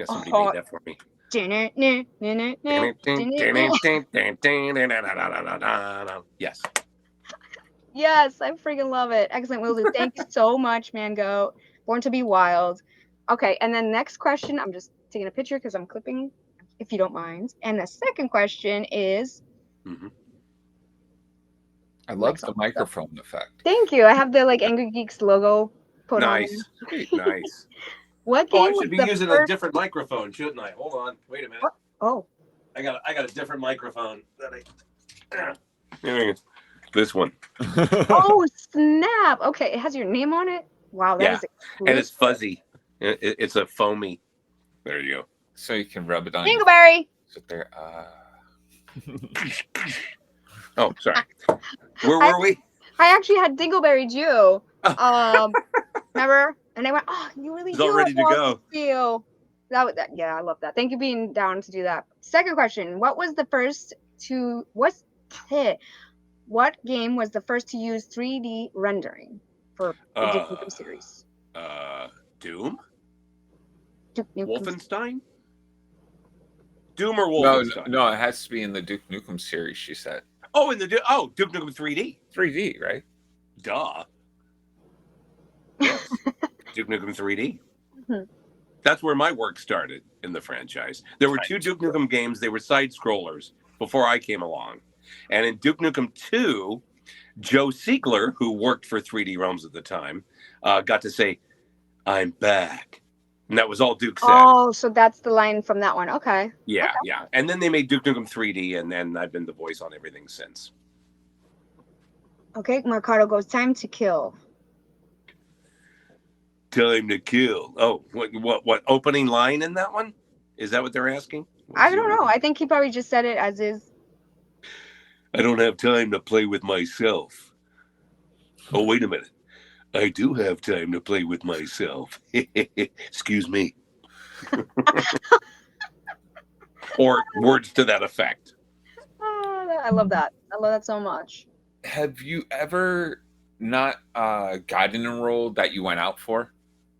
somebody Oh. made that for me. Yes. Yes, I freaking love it. Excellent, will do. Thank you so much, Mango. Born to be wild. Okay, and then next question. I'm just taking a picture because I'm clipping, if you don't mind. And the second question is, Mhm. I love Mic's the on. microphone effect. thank you. I have the like Angry Geeks logo put on. Nice. Nice. What Oh, game I was should be the using first? a different microphone, shouldn't I? Hold on. Wait a minute. Oh, I got a different microphone that There it is. This one. oh snap! Okay, it has your name on it. Wow, that Yeah, is And it's exclusive. fuzzy. It's a foamy. There you go. So you can rub it on your Dingleberry. sit there. Oh, sorry. Where were we? I actually had Dingleberry Jew. Remember? And I went, oh, you really It's do all ready have to Walter go. Steele. Yeah, I love that. Thank you for being down to do that. Second question: what game was the first to use 3D rendering for the Duke Nukem series? Doom? Duke Nukem. Wolfenstein? Doom or No, Wolfenstein? no, it has to be in the Duke Nukem series, she said. Oh, Duke Nukem 3D. 3D, right? Duh. Yes. Duke Nukem 3D. Mhm. That's where my work started in the franchise. There were two Duke Nukem games. They were side scrollers before I came along. And in Duke Nukem 2, Joe Siegler, who worked for 3D Realms at the time, got to say, I'm back. And that was all Duke said. Oh, so that's the line from that one. Okay. Yeah. And then they made Duke Nukem 3D, and then I've been the voice on everything since. Okay, Marcado goes, time to kill. Time to kill. Oh, what opening line in that one? Is that what they're asking? I don't know. I think he probably just said it as is. I don't have time to play with myself. Oh, wait a minute. I do have time to play with myself. Excuse me. Or words to that effect. Oh, I love that. I love that so much. Have you ever not gotten a role that you went out for?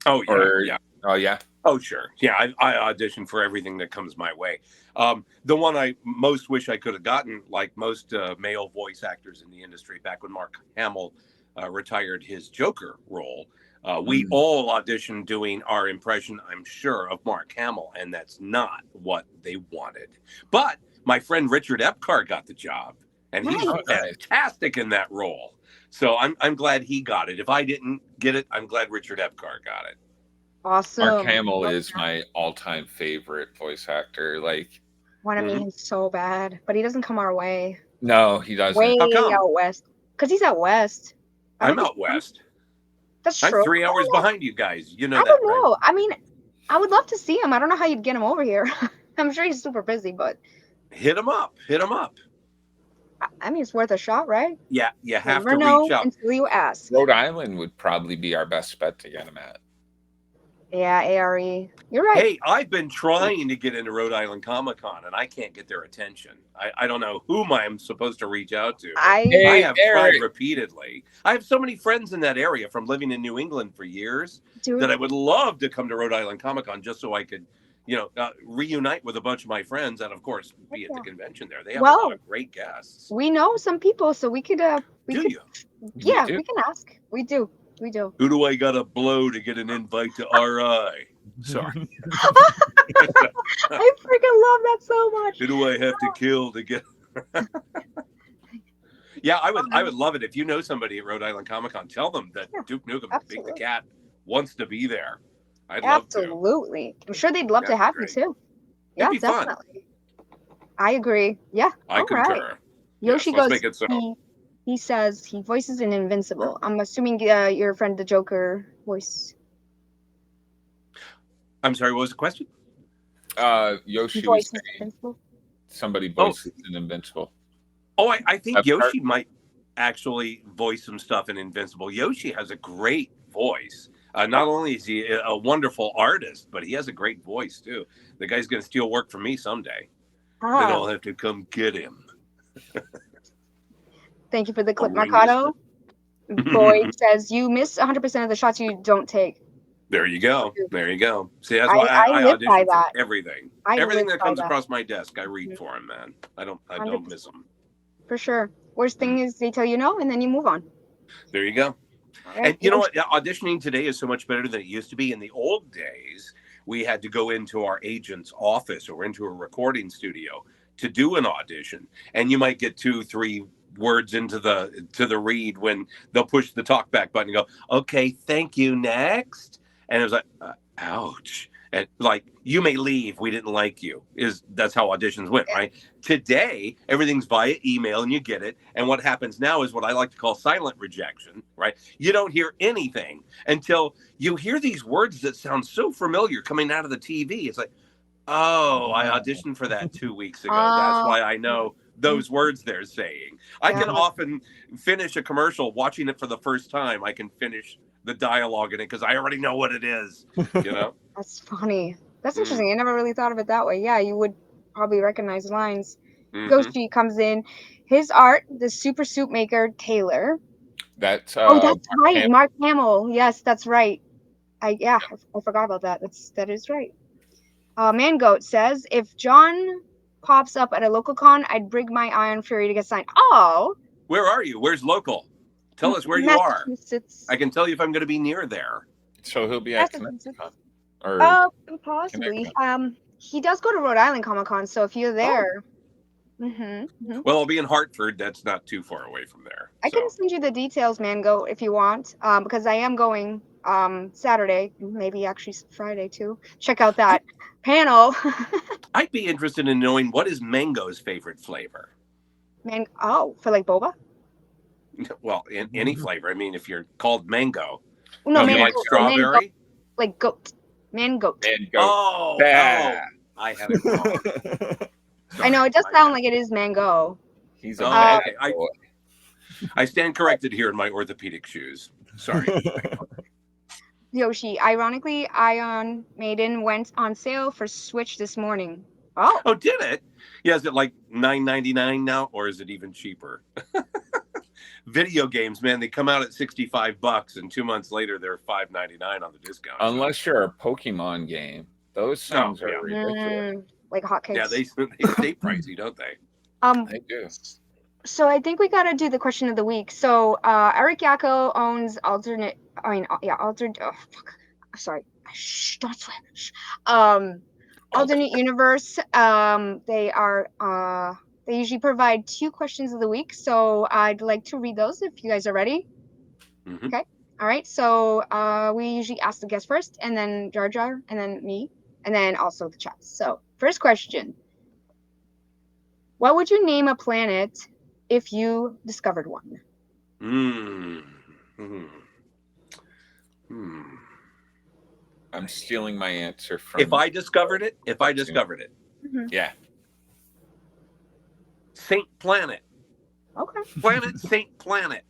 Oh yeah, Or yeah. oh yeah. Oh sure, yeah. I audition for everything that comes my way. The one I most wish I could have gotten, like most male voice actors in the industry, back when Mark Hamill retired his Joker role, we all auditioned doing our impression, I'm sure, of Mark Hamill, and that's not what they wanted. But my friend Richard Epcar got the job, and he's Nice. fantastic in that role. So I'm glad he got it. If I didn't get it, I'm glad Richard Epcar got it. Awesome. Mark Hamill Love is that. my all-time favorite voice actor. Like, Want to meet him so bad, but he doesn't come our way. no, he doesn't. Way How come? out west. Because he's out west. I I'm don't out west. That's I'm true. 3 hours behind you guys. You know I that, don't right? know. I mean, I would love to see him. I don't know how you'd get him over here. I'm sure he's super busy, but Hit him up. Hit him up. I mean, it's worth a shot, right? Yeah, you have Never to know reach out. until you ask. Rhode Island would probably be our best bet to get him at. Yeah, ARE. You're right. Hey, I've been trying to get into Rhode Island Comic Con, and I can't get their attention. I don't know whom I'm supposed to reach out to. I Hey, have tried Eric. repeatedly. I have so many friends in that area from living in New England for years Dude, that I would love to come to Rhode Island Comic Con just so I could, reunite with a bunch of my friends and, of course, be at the convention there. They have a Well, lot of great guests. we know some people, so we could. Do could, you? Yeah, do? we can ask. We do. We do. Who do I got to blow to get an invite to RI? Sorry. I freaking love that so much. Who do I have to kill to get? Yeah, I would love it if you know somebody at Rhode Island Comic Con. Tell them that Yeah, Duke Nukem, Big the absolutely. Cat, wants to be there. I'd love to. Absolutely. I'm sure they'd love to That'd have be you great. too. Yeah, It'd be fun. definitely. I agree. Yeah. I all concur. right. Yoshi Yes, let's goes. make it so. He says he voices an Invincible. I'm assuming your friend the Joker voice. I'm sorry, what was the question? He Yoshi was voices saying Invincible. somebody voices an Invincible. Oh, I think I've Yoshi might actually voice some stuff in Invincible. Yoshi has a great voice. Not only is he a wonderful artist, but he has a great voice too. The guy's going to steal work from me someday. Then I'll have to come get him. Thank you for the clip, ring Mercado. Boyd says you miss 100% of the shots you don't take. There you go. There you go. See, that's I why I live by audition for that. everything. I Everything live that by comes that. across my desk, I read for him, man. I don't 100%. miss them. For sure. Worst thing is they tell you no and then you move on. There you go. All right, And you know Yoshi. what? Auditioning today is so much better than it used to be. In the old days, we had to go into our agent's office or into a recording studio to do an audition, and you might get 2-3 words into the read when they'll push the talk back button and go, "Okay, thank you, next." And it was like, ouch. And like, you may leave. We didn't like you. That's how auditions went, right? Today, everything's via email and you get it. And what happens now is what I like to call silent rejection, right? You don't hear anything until you hear these words that sound so familiar coming out of the TV. It's like, oh, I auditioned for that 2 weeks ago. That's why I know those words they're saying. I can often finish a commercial watching it for the first time. I can finish the dialogue in it because I already know what it is, you know? That's funny. That's interesting. I never really thought of it that way. Yeah, you would probably recognize lines. Mhm. Ghosty comes in. His art, the super soup maker, Taylor. That's That's right. Hamill. Mark Hamill. Yes, that's right. I forgot about that. That is right. Mangoat says, if John pops up at a local con, I'd bring my Iron Fury to get signed. Oh, Where are you? Where's local? Tell us where you are. Massachusetts. I can tell you if I'm going to be near there. So he'll be at Massachusetts. Connecticut. Or Possibly. Connecticut. He does go to Rhode Island Comic Con, so if you're Oh. there, Well, I'll be in Hartford. That's not too far away from there. I can send you the details, Mango, if you want, because I am going Saturday, maybe actually Friday too. Check out that panel. I'd be interested in knowing what is Mango's favorite flavor. For like boba? Well, in any flavor. I mean, if you're called Mango. No, you mango. like strawberry? Like goat. Mangoat. And go. Oh, I have it wrong. I know, it does sound like it is mango. He's a Oh, bad okay. boy. I stand corrected here in my orthopedic shoes. Sorry. Yoshi. Ironically, Ion Maiden went on sale for Switch this morning. Oh, Oh, did it? Yeah, is it like $9.99 now, or is it even cheaper? Video games, man, they come out at $65, and 2 months later they're $5.99 on the discount. Unless you're a Pokemon game, those things yeah. are ridiculous. like hotcakes. Yeah, they stay pricey, don't they? They do. So I think we gotta do the question of the week. So Eric Yako owns alternate. Alternate. Oh, fuck. Sorry. Shh, don't swear. Shh. Alternate universe. They are. They usually provide 2 questions of the week. So I'd like to read those if you guys are ready. Mhm. Okay. All right. So we usually ask the guest first, and then Jar Jar, and then me, and then also the chat. So first question. What would you name a planet if you discovered one? I'm stealing my answer from. If I discovered it, Yeah. Saint Planet. Okay. Planet Saint Planet.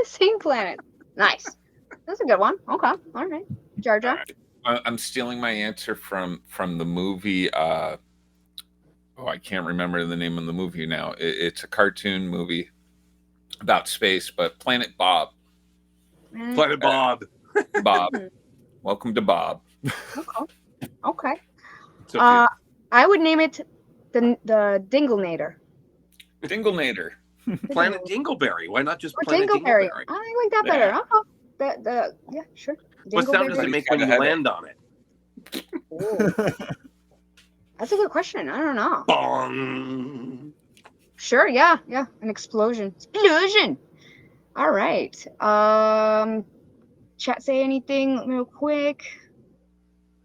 Same planet. Nice. That's a good one. Okay. All right. Jar Jar. I'm stealing my answer from the movie. I can't remember the name of the movie now. It's a cartoon movie about space, but Planet Bob. Planet Bob. Bob. Welcome to Bob. Okay. So I would name it the Dinglenator. Dinglenator. Planet Dingleberry. Why not just Or Planet Dingleberry. Dingleberry? I like that better. Oh, yeah, sure. What sound does Dingleberry. it make when you land on it? Ooh. That's a good question. I don't know. Bong. Sure, yeah. An explosion. Explosion. All right. Chat say anything real quick.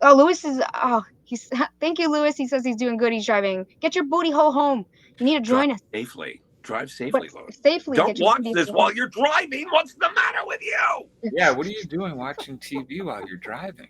Oh, Lewis is he's thank you, Lewis. He says he's doing good. He's driving. Get your booty hole home. You need to join us. Drive safely, But Lois. safely. Don't get your watch booty this hole while home. you're driving. What's the matter with you? Yeah, what are you doing watching TV while you're driving?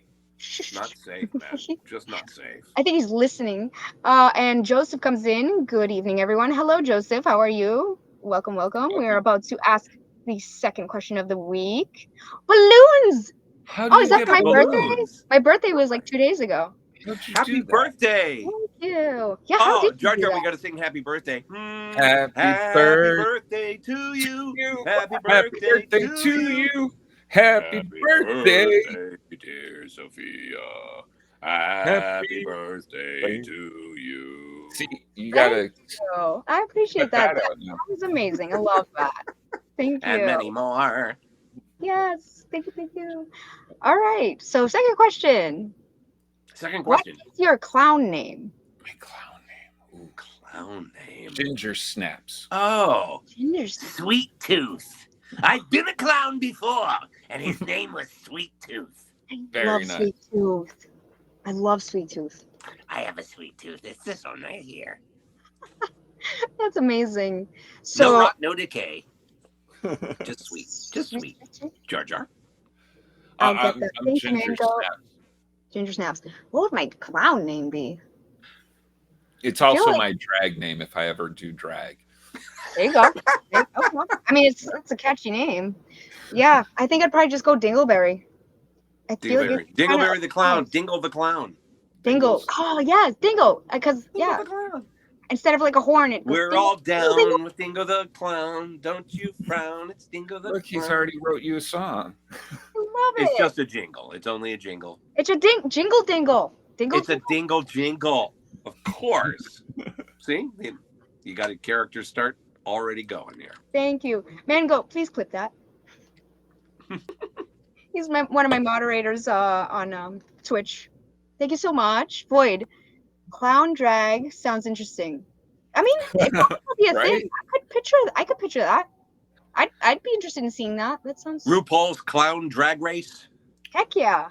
Not safe, man. Just not safe. I think he's listening. And Joseph comes in. Good evening, everyone. Hello, Joseph. How are you? Welcome. We are about to ask the second question of the week. Balloons! How Oh, is that get my birthday? balloons? My birthday was like 2 days ago. How'd you Happy do that? birthday. Thank you. Yeah, how Oh, did you Jar do Jar, that? we got to sing happy birthday. Happy birthday to you. Happy birthday to you. Happy birthday. dear Sophia. Happy birthday to you. See, you gotta Oh, I appreciate put that. that That out now. was amazing. I love that. Thank you. And many more. Yes. Thank you. All right. So, second question. Second What question. is your clown name? My clown name. Ooh, clown name. Ginger Snaps. Oh, Ginger. Sweet Tooth. I've been a clown before, and his name was Sweet Tooth. I Very love nice. Sweet Tooth. I love Sweet Tooth. I have a sweet tooth. It's this one right here. That's amazing. No So, rot, no decay. Just sweet. Just sweet. Jar Jar. I'll get I'm that. Thank you, Ginger Mango. Snaps. Ginger Snaps. What would my clown name be? It's also like- my drag name if I ever do drag. There you go. I mean, it's a catchy name. Yeah, I think I'd probably just go Dingleberry. I feel like Dingleberry. it's kinda- Dingleberry the clown. Dingle the clown. Dingle. Dingles. Oh, yes, Dingle. Because, Dingle yeah, the clown. instead of like a horn, it goes We're Dingle, all Dingle, Dingle. down with Dingo the clown. Don't you frown. It's Dingo the Look, clown. he's already wrote you a song. I love it. It's just a jingle. It's only a jingle. It's a jingle dingle. Dingle. It's a dingle jingle. Of course. See? You got a character start already going here. Thank you, Mango. Please clip that. He's one of my moderators on Twitch. Thank you so much, Void. Clown drag sounds interesting. I mean, it could be a Right? thing. I could picture that. I'd be interested in seeing that. That sounds. RuPaul's Clown Drag Race Heck yeah.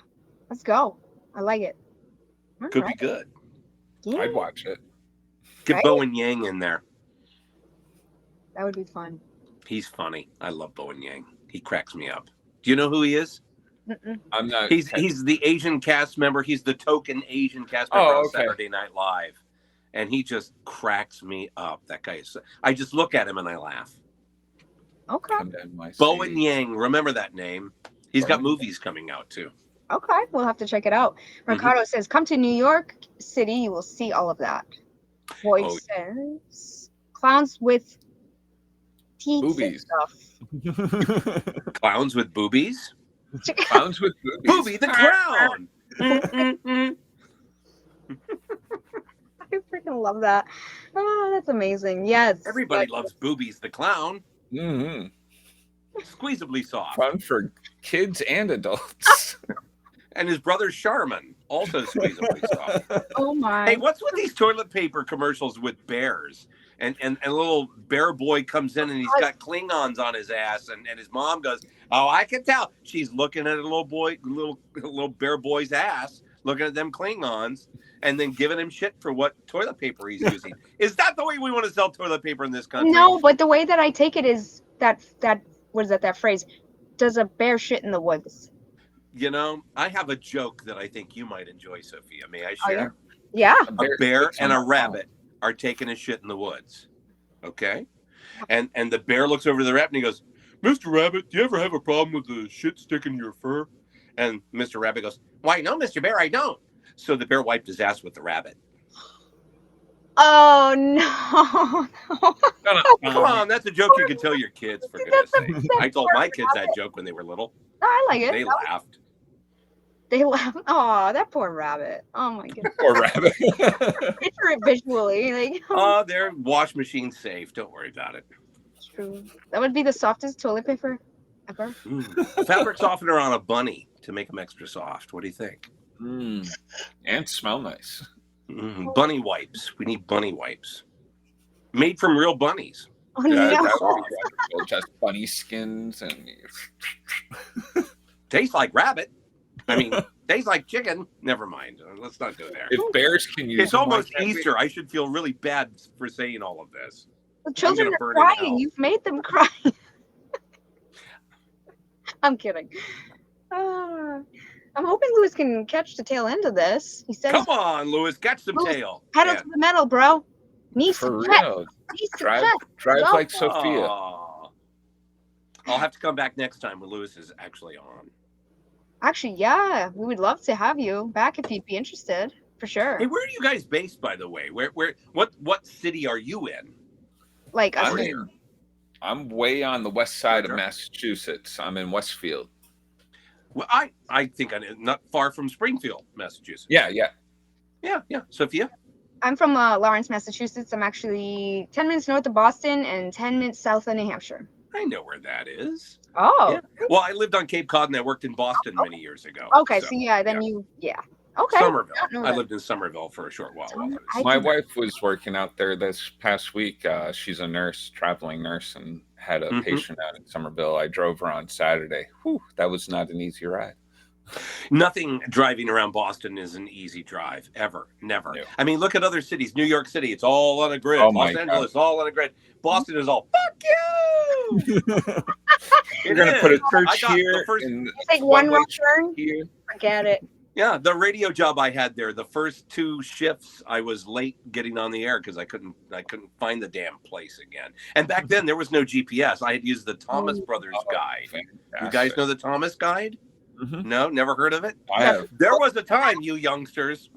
Let's go. I like it. All could right. be good. Yeah, I'd watch it. Get Right? Bowen Yang in there. that would be fun. He's funny. I love Bowen Yang. He cracks me up. Do you know who he is? Mm-mm. I'm not. He's the Asian cast member. He's the token Asian cast member Oh, on okay. Saturday Night Live, and he just cracks me up. That guy is. I just look at him and I laugh. Okay. Come down my Bowen seat. Yang. Remember that name? He's got Bowen movies coming out too. Okay, we'll have to check it out. Mercado says, "Come to New York City, you will see all of that." Boy Oh. says, "Clowns with teeth and Boobies. stuff." Clowns with boobies. Clowns with boobies. Booby the clown. I freaking love that. Oh, that's amazing. Yes. Everybody but- loves Boobies the clown. Hmm. Squeezably soft. Fun for kids and adults. And his brother Charmin, also squeezably soft. Oh my. Hey, what's with these toilet paper commercials with bears? And a little bear boy comes in and he's got Klingons on his ass, and his mom goes, "Oh, I can tell." She's looking at a little bear boy's ass, looking at them Klingons, and then giving him shit for what toilet paper he's using. Is that the way we want to sell toilet paper in this country? No, but the way that I take it is that what is that phrase? Does a bear shit in the woods? You know, I have a joke that I think you might enjoy, Sophia. May I Oh, share? Yeah. A bear and a rabbit are taking a shit in the woods. Okay? And the bear looks over to the rabbit and he goes, "Mr. Rabbit, do you ever have a problem with the shit sticking in your fur?" And Mr. Rabbit goes, "Why, no, Mr. Bear, I don't." So the bear wiped his ass with the rabbit. Oh no. Come on, that's a joke you can tell your kids, for goodness sake. I told my kids that joke when they were little. I like it. They laughed. They laugh. Oh, that poor rabbit. Oh my goodness. Poor rabbit. Picture it visually. Like, Oh, they're wash machine safe. Don't worry about it. true. That would be the softest toilet paper ever. Fabric softener on a bunny to make them extra soft. What do you think? Mm. And smell nice. Bunny wipes. We need bunny wipes. Made from real bunnies. Oh Yeah, no. that would be wonderful. Just bunny skins and Tastes like rabbit. I mean, tastes like chicken. Never mind. Let's not go there. if bears can use It's them, why almost can't we? Easter. I should feel really bad for saying all of this. The children gonna are burn in hell. crying. You've made them cry. I'm kidding. I'm hoping Lewis can catch the tail end of this. He says, Come on, Lewis, catch some Lewis, tail. pedal Yeah. to the metal, bro. Need For some pep. real. Need some Drive, pep. drive Go. like Sophia. Aw. I'll have to come back next time when Lewis is actually on. Actually, yeah, we would love to have you back if you'd be interested, for sure. Hey, where are you guys based, by the way? What city are you in? Like us. I'm way on the west side of Roger. Massachusetts. I'm in Westfield. Well, I think I'm not far from Springfield, Massachusetts. Yeah. Yeah. Sophia? I'm from Lawrence, Massachusetts. I'm actually 10 minutes north of Boston and 10 minutes south of New Hampshire. I know where that is. Oh, Yeah. Well, I lived on Cape Cod and I worked in Boston many years ago. okay. So yeah, then yeah. Okay. Somerville. don't know I that. lived in Somerville for a short while. I My can- wife was working out there this past week. She's a nurse, traveling nurse, and had a Mhm. patient out in Somerville. I drove her on Saturday. Whew, that was not an easy ride. Nothing driving around Boston is an easy drive, ever. Never. No. I mean, look at other cities. New York City, it's all on a grid. Oh my Los Angeles, all on a grid. Boston is all, fuck you! You're going to put a I church got the here. first- and You take one one-way wrong turn, here. forget it. Yeah, the radio job I had there, the first 2 shifts, I was late getting on the air because I couldn't find the damn place again. And back then there was no GPS. I had used the Thomas Brothers guide. You guys know the Thomas guide? Mhm. No, never heard of it? I have. There was a time, you youngsters,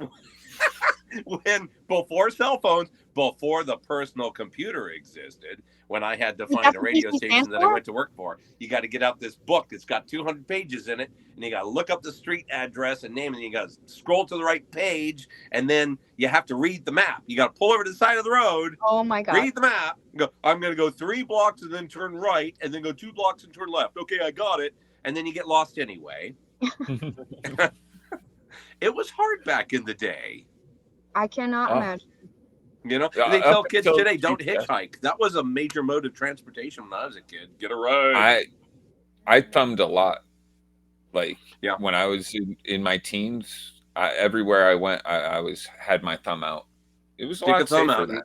when before cell phones, before the personal computer existed, when I had to Is find that a what radio PC station stands that I for? went to work for, you got to get out this book. It's got 200 pages in it, and you got to look up the street address and name, and you got to scroll to the right page, and then you have to read the map. You got to pull over to the side of the road, Oh my god. read the map, and go, I'm going to go 3 blocks and then turn right, and then go 2 blocks and turn left. Okay, I got it. And then you get lost anyway. It was hard back in the day. I cannot Oh. imagine. You know, Yeah, they tell up kids until today, don't GPS. hitchhike. That was a major mode of transportation when I was a kid. Get a ride. I thumbed a lot. Like Yeah. when I was in my teens, everywhere I went, I had my thumb out. It was a Stick lot a thumb safer out. then.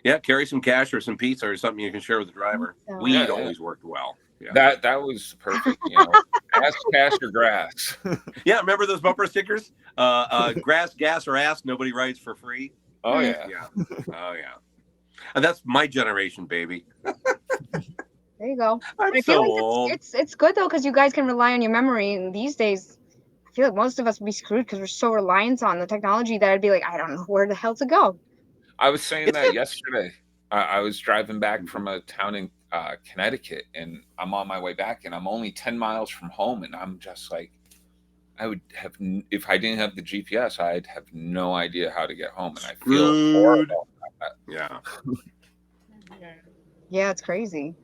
Yeah, carry some cash or some pizza or something you can share with the driver. So- Weed Yeah, yeah. always worked well. Yeah. That was perfect. You know, ass, cash, or grass. Yeah, remember those bumper stickers? Grass, gas, or ass, nobody rides for free. Oh yeah. Yeah. Oh yeah. And that's my generation, baby. There you go. I'm But I so feel like old. it's good though because you guys can rely on your memory. And these days, I I feel like most of us would be screwed because we're so reliant on the technology that I'd be like, I don't know where the hell to go. I was saying It's that a- yesterday. I was driving back from a town in Connecticut, and I'm on my way back, and I'm only 10 miles from home, and I'm just like, I would have, if I didn't have the GPS, I'd have no idea how to get home, and I feel Screwed. horrible. Yeah. Yeah, it's crazy.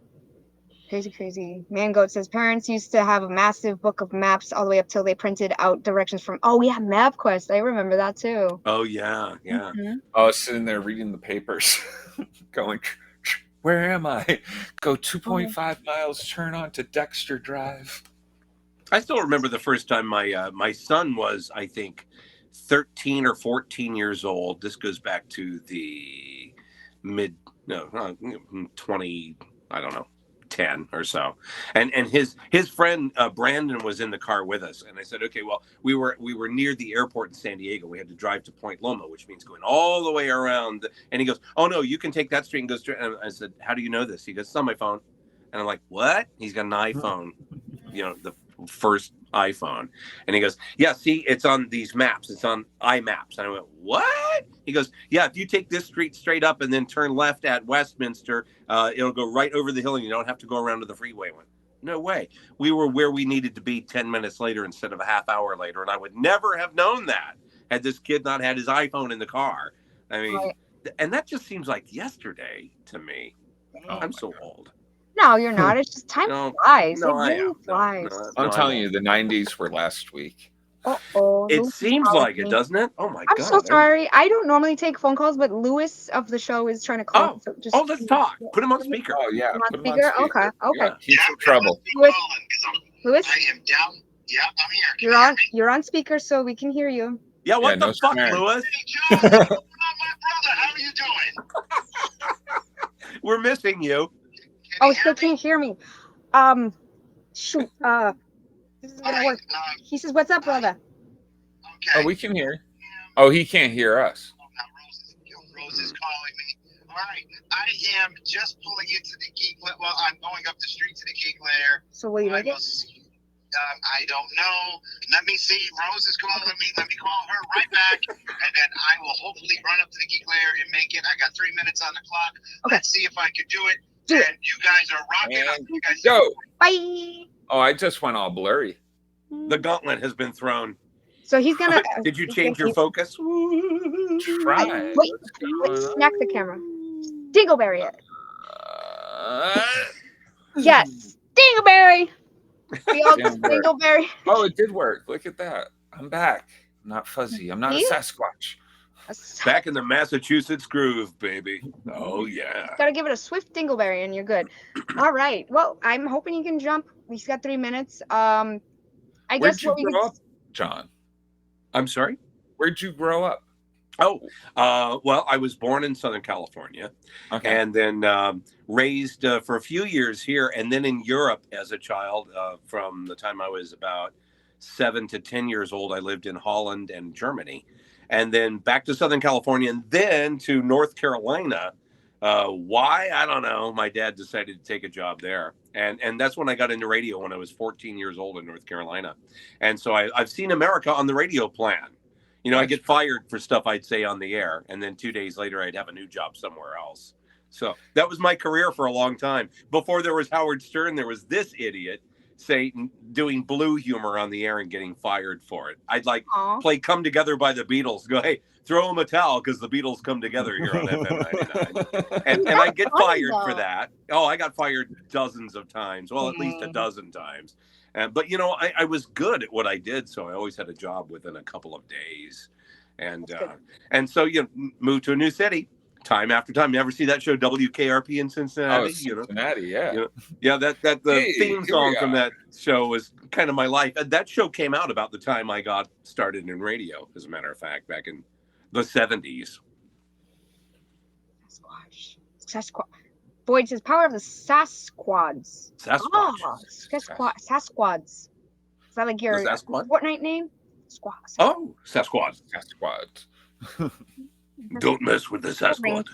Crazy. Mangoat says parents used to have a massive book of maps all the way up till they printed out directions from. Oh, yeah, MapQuest. I remember that too. Oh yeah. Yeah. Mhm. I was sitting there reading the papers, going, where am I? Go 2.5 miles, turn on to Dexter Drive. I still remember the first time my son was, I think, 13 or 14 years old. This goes back to the 20, I don't know, 10 or so. And his friend Brandon was in the car with us, and I said, okay, well, we were near the airport in San Diego. We had to drive to Point Loma, which means going all the way around. And he goes, oh no, you can take that street and go straight. And I said, how do you know this? He goes, it's on my phone. And I'm like, what? He's got an iPhone, the first iPhone. And he goes, yeah, see, it's on these maps. It's on iMaps. And I went, what? He goes, yeah, if you take this street straight up and then turn left at Westminster, it'll go right over the hill and you don't have to go around to the freeway. I went, no way. We were where we needed to be 10 minutes later instead of a half hour later. And I would never have known that had this kid not had his iPhone in the car. I mean, Right. and that just seems like yesterday to me. Oh I'm my so God. old. No, you're not. It's just time No, flies. no, it I really am. No, flies. no, I'm no, telling I you, the 90s were last week. Uh-oh. It Louis is seems calling like it, me. doesn't it? Oh my I'm God. so sorry. I don't normally take phone calls, but Lewis of the show is trying to call. Oh, So just oh, let's talk. Put him on speaker. Oh, yeah. Put Put him him on on speaker? speaker. Okay. Yeah, he's in trouble. Lewis, Lewis? Lewis, I am down. Yeah, I'm here. Can you're you hear on. me? You're on speaker, so we can hear you. Yeah, what Yeah, the no fuck, swearing. Lewis? Hey, Joe, what's going on, my brother? How are you doing? We're missing you. Can Oh, you he hear still me? can't hear me. Shoot. This is All gonna right. work. He says, "What's up, brother?" Okay. Oh, we can hear. Oh, he can't hear us. Now Rose is calling me. All right. I am just pulling into the Geek Lair. Well, I'm going up the street to the Geek Lair. So will you I make will it? see. I don't know. Let me see. Rose is calling me. Let me call her right back, and then I will hopefully run up to the Geek Lair and make it. I got 3 minutes on the clock. Okay. Let's see if I can do it. Do it. And you guys are rocking up. And You guys go. Bye. Oh, I just went all blurry. The gauntlet has been thrown. So he's gonna. Did you he's change gonna- your focus? Try. Wait, What's going on? Smack the camera. Dingleberry it. Uh, Yes. Dingleberry. We all just Dingleberry. Dingleberry. oh, it did work. Look at that. I'm back. I'm not fuzzy. I'm not a See? Sasquatch. Back in the Massachusetts groove, baby. Oh, yeah. Gotta give it a swift dingleberry and you're good. All right. Well, I'm hoping you can jump. He's got 3 minutes. I Where'd guess you what we grow could up, John? I'm sorry? Where'd you grow up? Oh, well, I was born in Southern California Okay. and then raised for a few years here and then in Europe as a child. From the time I was about 7 to 10 years old, I lived in Holland and Germany. And then back to Southern California and then to North Carolina. Why? I don't know. My dad decided to take a job there. And that's when I got into radio when I was 14 years old in North Carolina. And so I've seen America on the radio plan. You know, I get fired for stuff I'd say on the air. And then 2 days later, I'd have a new job somewhere else. So that was my career for a long time. Before there was Howard Stern, there was this idiot doing blue humor on the air and getting fired for it. I'd like Aw. play Come Together by the Beatles. Go, hey, throw them a towel because the Beatles come together here on FM 99. And I get funny, fired for though. that. Oh, I got fired dozens of times. Well, at least a Dang. dozen times. But, you know, I was good at what I did. So I always had a job within a couple of days. And so you move to a new city time after time. You ever see that show WKRP in Cincinnati? Oh, Cincinnati, yeah. You know, yeah, the Hey, theme here song we from are. that show was kind of my life. And that show came out about the time I got started in radio, as a matter of fact, back in the 70s. Sasquatch. Boyd says power of the Sasquads. Sasquatch. Oh, Sasquads. Is that like your The Sasquatch? Fortnite name? Squad. Oh, Sasquatch. Sasquatch. Don't mess with the Sasquatch.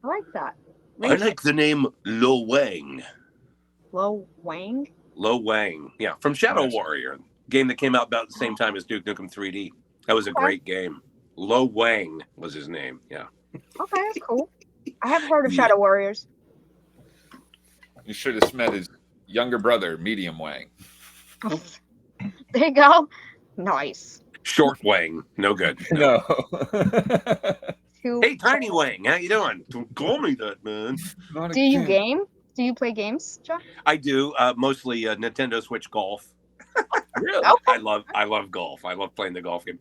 I like that. I like the name Lo Wang. Lo Wang. Lo Wang. Yeah, from Shadow Nice. Warrior. Game that came out about the same time as Duke Nukem 3D. That was a great game. Lo Wang was his name. Yeah. Okay, that's cool. I have heard of Yeah. Shadow Warriors. You should have met his younger brother, Medium Wang. There you go. Nice. Short Wang. No good. No. Two- Hey, Tiny Wang. How you doing? Don't call me that, man. Not Do you again. game? Do you play games, John? I do. Mostly Nintendo Switch golf. Really? I love golf. I love playing the golf game.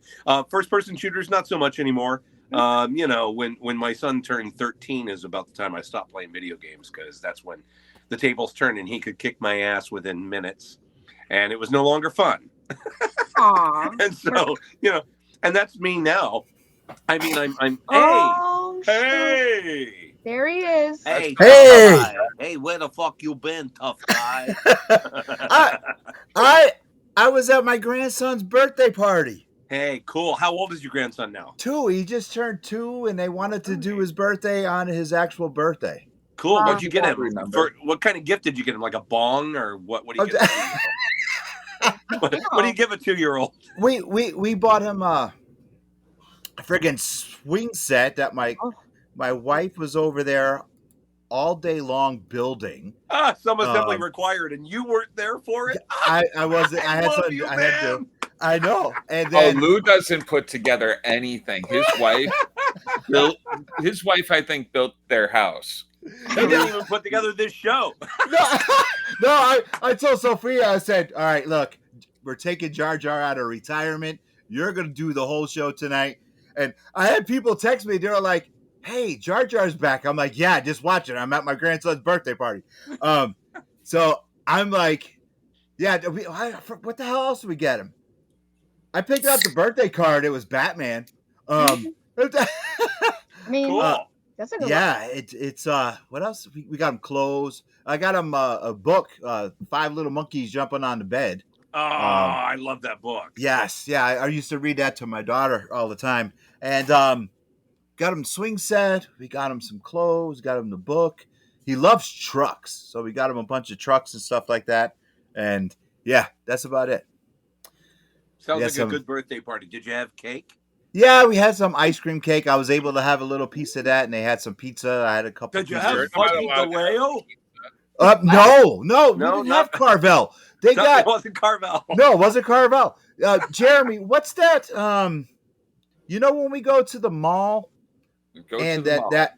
First person shooters, not so much anymore. When my son turned 13 is about the time I stopped playing video games, because that's when the tables turned and he could kick my ass within minutes, and it was no longer fun. Aw. And so, and that's me now. I mean, I'm Oh, shoot. hey, There he is. hey, Hey! tough guy. Hey, where the fuck you been, tough guy? I was at my grandson's birthday party. Hey, cool. How old is your grandson now? 2. He just turned 2, and they wanted to do his birthday on his actual birthday. Cool. What'd you get I him? remember. For what kind of gift did you get him? Like a bong or what? What do you get? What do you give a 2-year-old? We bought him a friggin' swing set that my wife was over there all day long building. Some assembly required, and you weren't there for it. I wasn't. I had love something. you, I had to. man. I know. And Oh, then Lou doesn't put together anything. His wife I think, built their house. He didn't even put together this show. I told Sophia, I said, all right, look, we're taking Jar Jar out of retirement. You're going to do the whole show tonight. And I had people text me. They were like, hey, Jar Jar's back. I'm like, yeah, just watch it. I'm at my grandson's birthday party. So I'm like, yeah, what the hell else did we get him? I picked out the birthday card. It was Batman. I mean, Cool. that's a good one. Yeah, it's what else? We got him clothes. I got him a book, 5 Little Monkeys Jumping on the Bed. Oh, I love that book. Yes, yeah, I used to read that to my daughter all the time. And got him swing set. We got him some clothes. Got him the book. He loves trucks, so we got him a bunch of trucks and stuff like that. And yeah, that's about it. Sounds Yeah, like some- a good birthday party. Did you have cake? Yeah, we had some ice cream cake. I was able to have a little piece of that, and they had some pizza. I had a couple. Did you pieces. have You're not Fudgy allowed the to have Whale? No, we No, didn't not- have Carvel. They It got wasn't Carvel. no, it wasn't Carvel. Jeremy, what's that? You know when we go to the mall Go and to the mall. that.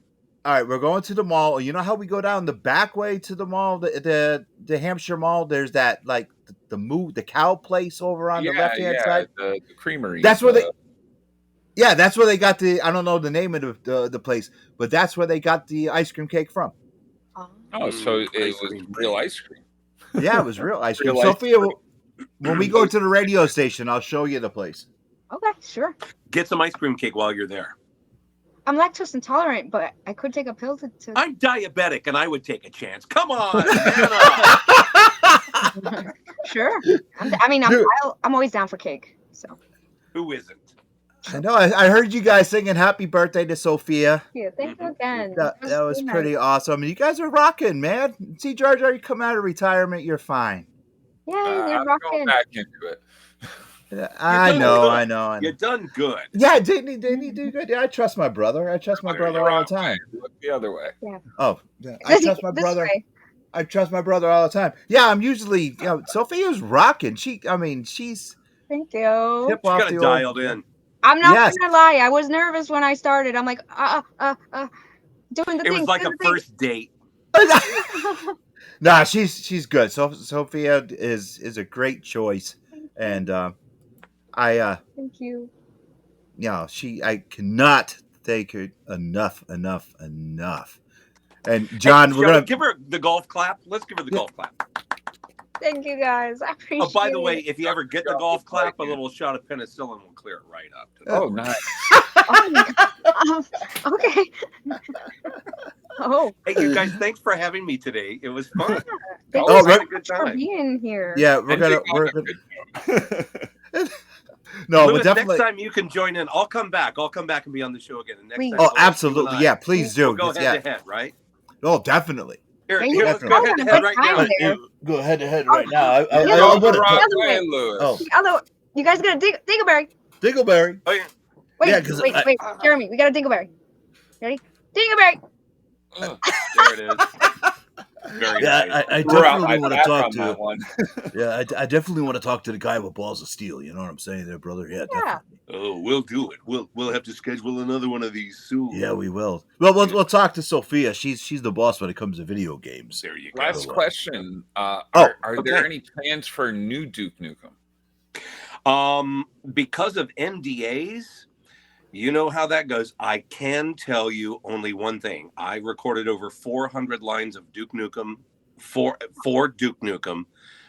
All right, we're going to the mall. You know how we go down the back way to the mall, the Hampshire Mall. There's that like the cow place over on the left hand side. The creamery. That's where Yeah, that's where they got the. I don't know the name of the place, but that's where they got the ice cream cake from. Oh, so it Ice was cream real cake. ice cream. Yeah, it was real ice cream. Real ice Sophia, when we go to the radio station, I'll show you the place. Okay, sure. Get some ice cream cake while you're there. I'm lactose intolerant, but I could take a pill to I'm diabetic, and I would take a chance. Come on, man. Sure. Dude. I'm always down for cake. So Who isn't? I know. I heard you guys singing "Happy Birthday" to Sophia. yeah, thank you again. That was so nice. pretty awesome. You guys are rocking, man. See, Jar Jar, you come out of retirement, you're fine. Yeah, I'm we're going rocking. back into it. I doing know, good. I know. You're done good. Yeah, didn't he do good? Yeah, I trust my brother. I trust my brother all the time. Look the other way. Oh, yeah, I trust my This brother. way. I trust my brother all the time. Yeah, I'm usually, Sophia's rocking. She's Thank you. hip She off got the it old. dialed in. I'm not Yes. gonna lie. I was nervous when I started. I'm like, doing the It thing. was like a doing the thing. first date. Nah, she's good. So Sophia is a great choice, and Thank you. I cannot thank her enough. And John, we're Shall we gonna give her the golf clap. Let's give her the golf clap. Thank you guys. I appreciate Oh, by the way, it. if you ever get the golf clap, a little shot of penicillin will clear it right up. Oh, nice. Okay. Oh, Hey, you guys, thanks for having me today. It was fun. thank Oh, you we're- so much for being here. yeah, we're And gonna Jake on a good no, Lewis, but definitely. next time you can join in. I'll come back. I'll come back and be on the show again. And next Please. time, Oh, Lewis, you absolutely. and I, Yeah, please do. We'll go Yeah. head to head, right? Oh, definitely. Here, Yeah, here, let's definitely. go Hold head on to a head quick right time now. there. Go head to head Oh, right now. yeah, I no, would the have. other way. Lewis. Oh, Although you guys got a Dingleberry. Dingleberry. Oh, yeah. Wait, Yeah, 'cause wait, I- wait, Jeremy, we got a Dingleberry. Ready? Dingleberry. Ugh, There it is. Very Yeah, nice. I threw out definitely my want to back talk on to. that one. Yeah, I definitely want to talk to the guy with balls of steel. You know what I'm saying, there, brother? Yeah, Yeah. definitely. Oh, we'll do it. We'll have to schedule another one of these soon. Yeah, we will. Well, we'll talk to Sophia. She's the boss when it comes to video games. There you go. Last question. Are okay. there any plans for new Duke Nukem? Because of NDAs, you know how that goes. I can tell you only one thing. I recorded over 400 lines of Duke Nukem for Duke Nukem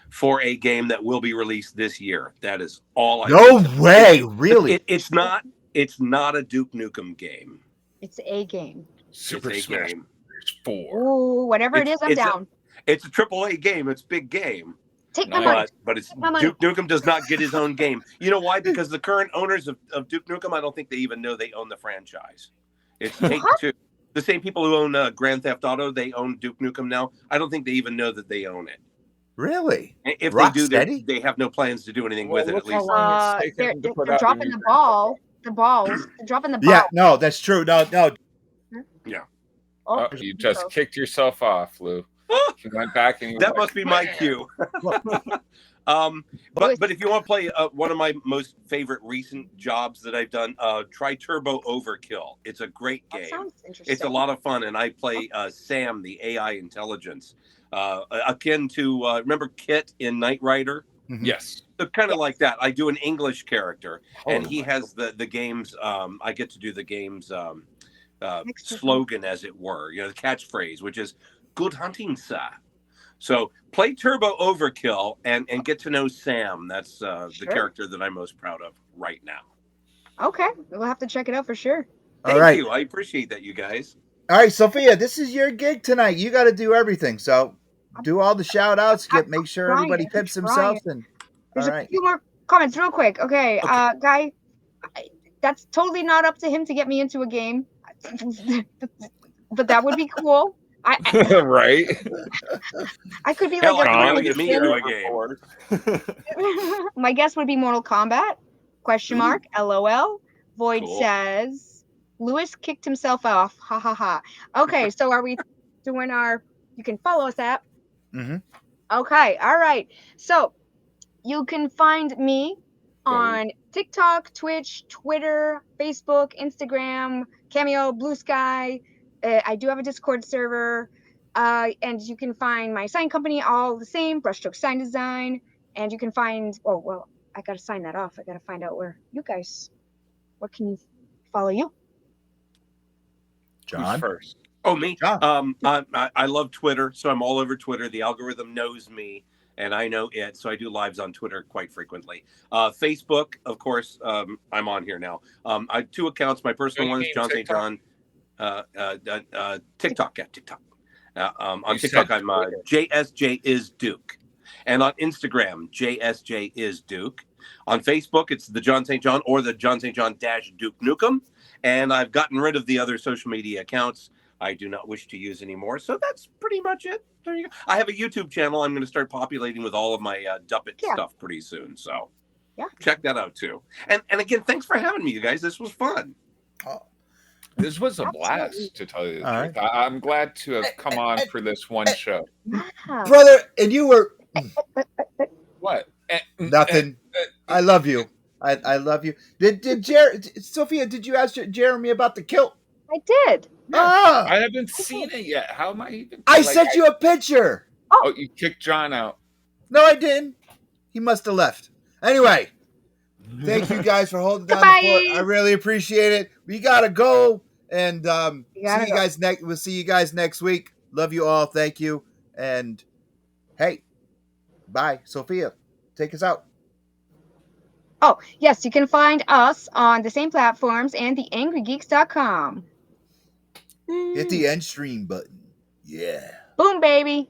for a game that will be released this year. That is all I No can tell you. way, really? It's not a Duke Nukem game. It's a game. Super it's a Smash game. Bros. 4. Ooh, whatever it is, I'm down. It's a AAA game. It's a big game. Take my Nice. money. But it's My money. Duke Nukem does not get his own game. You know why? Because the current owners of Duke Nukem, I don't think they even know they own the franchise. It's Take-Two. The same people who own Grand Theft Auto, they own Duke Nukem now. I don't think they even know that they own it. Really? If Rocksteady? they do, they have no plans to do anything with it. At Look how least. long it's taken They're, to they're put out a dropping new the Grand Theft Auto. the balls. They're dropping the ball. Yeah, no, that's true. No. Oh, You just kicked yourself off, Lou. You went back and you That were must be my "Man." cue. But if you want to play one of my most favorite recent jobs that I've done, try Turbo Overkill. It's a great that game. sounds interesting. It's a lot of fun, and I play Sam, the AI intelligence, akin to remember Kit in Knight Rider. Yes. So kind of like that. I do an English character, and Oh, he my has the game's. I get to do the game's Extra slogan, as it were. You know, the catchphrase, which is "Good hunting, sir." So play Turbo Overkill and get to know Sam. That's the Sure. character that I'm most proud of right now. Okay, we'll have to check it out for sure. All Thank right. you. I appreciate that, you guys. All right, Sophia, this is your gig tonight. You got to do everything. So do all the shout outs, make sure trying, everybody I'm pimps trying. themselves. And There's all a right. few more comments real quick. Okay, Okay. Guy, that's totally not up to him to get me into a game, but that would be cool. Right? I could be Hell, like I a can really really get me into a good game. My guess would be Mortal Kombat? Question Ooh. mark. LOL. Void Cool. says Lewis kicked himself off. Ha ha ha. Okay, so are we doing our? You can follow us at. Mhm. Okay, all right. So you can find me on TikTok, Twitch, Twitter, Facebook, Instagram, Cameo, Blue Sky. I do have a Discord server. And you can find my sign company all the same, Brushstroke Sign Design. And you can find, oh, well, I got to sign that off. I got to find out where can you follow you? Who's John? first? Oh, me? John. I love Twitter, so I'm all over Twitter. The algorithm knows me, and I know it, so I do lives on Twitter quite frequently. Facebook, of course, I'm on here now. I have 2 accounts. My personal You one's mean John St. TikTok? John. TikTok, yeah, TikTok. On You TikTok, said I'm Twitter. JSJ is Duke. And on Instagram, JSJ is Duke. On Facebook, it's the John St. John or the John St. John - Duke Nukem. And I've gotten rid of the other social media accounts I do not wish to use anymore. So that's pretty much it. There you go. I have a YouTube channel I'm going to start populating with all of my Duppet stuff pretty soon. So check that out too. And again, thanks for having me, you guys. This was fun. This was a Absolutely. blast, to tell you the All truth. I'm glad to have come on for this one show. Yeah. Brother, and you were What? nothing. I love you. I love you. Sophia, did you ask Jeremy about the kilt? I did. Ah, I haven't seen it yet. How am I even? I sent you a picture. Oh, you kicked John out. No, I didn't. He must have left. Anyway, thank you guys for holding down the Goodbye. fort. I really appreciate it. We gotta go, and gotta see you go. guys next. We'll see you guys next week. Love you all. Thank you. And hey, bye, Sophia. Take us out. Oh, yes, you can find us on the same platforms and theangrygeeks.com. Hit the end stream button. Yeah. Boom, baby.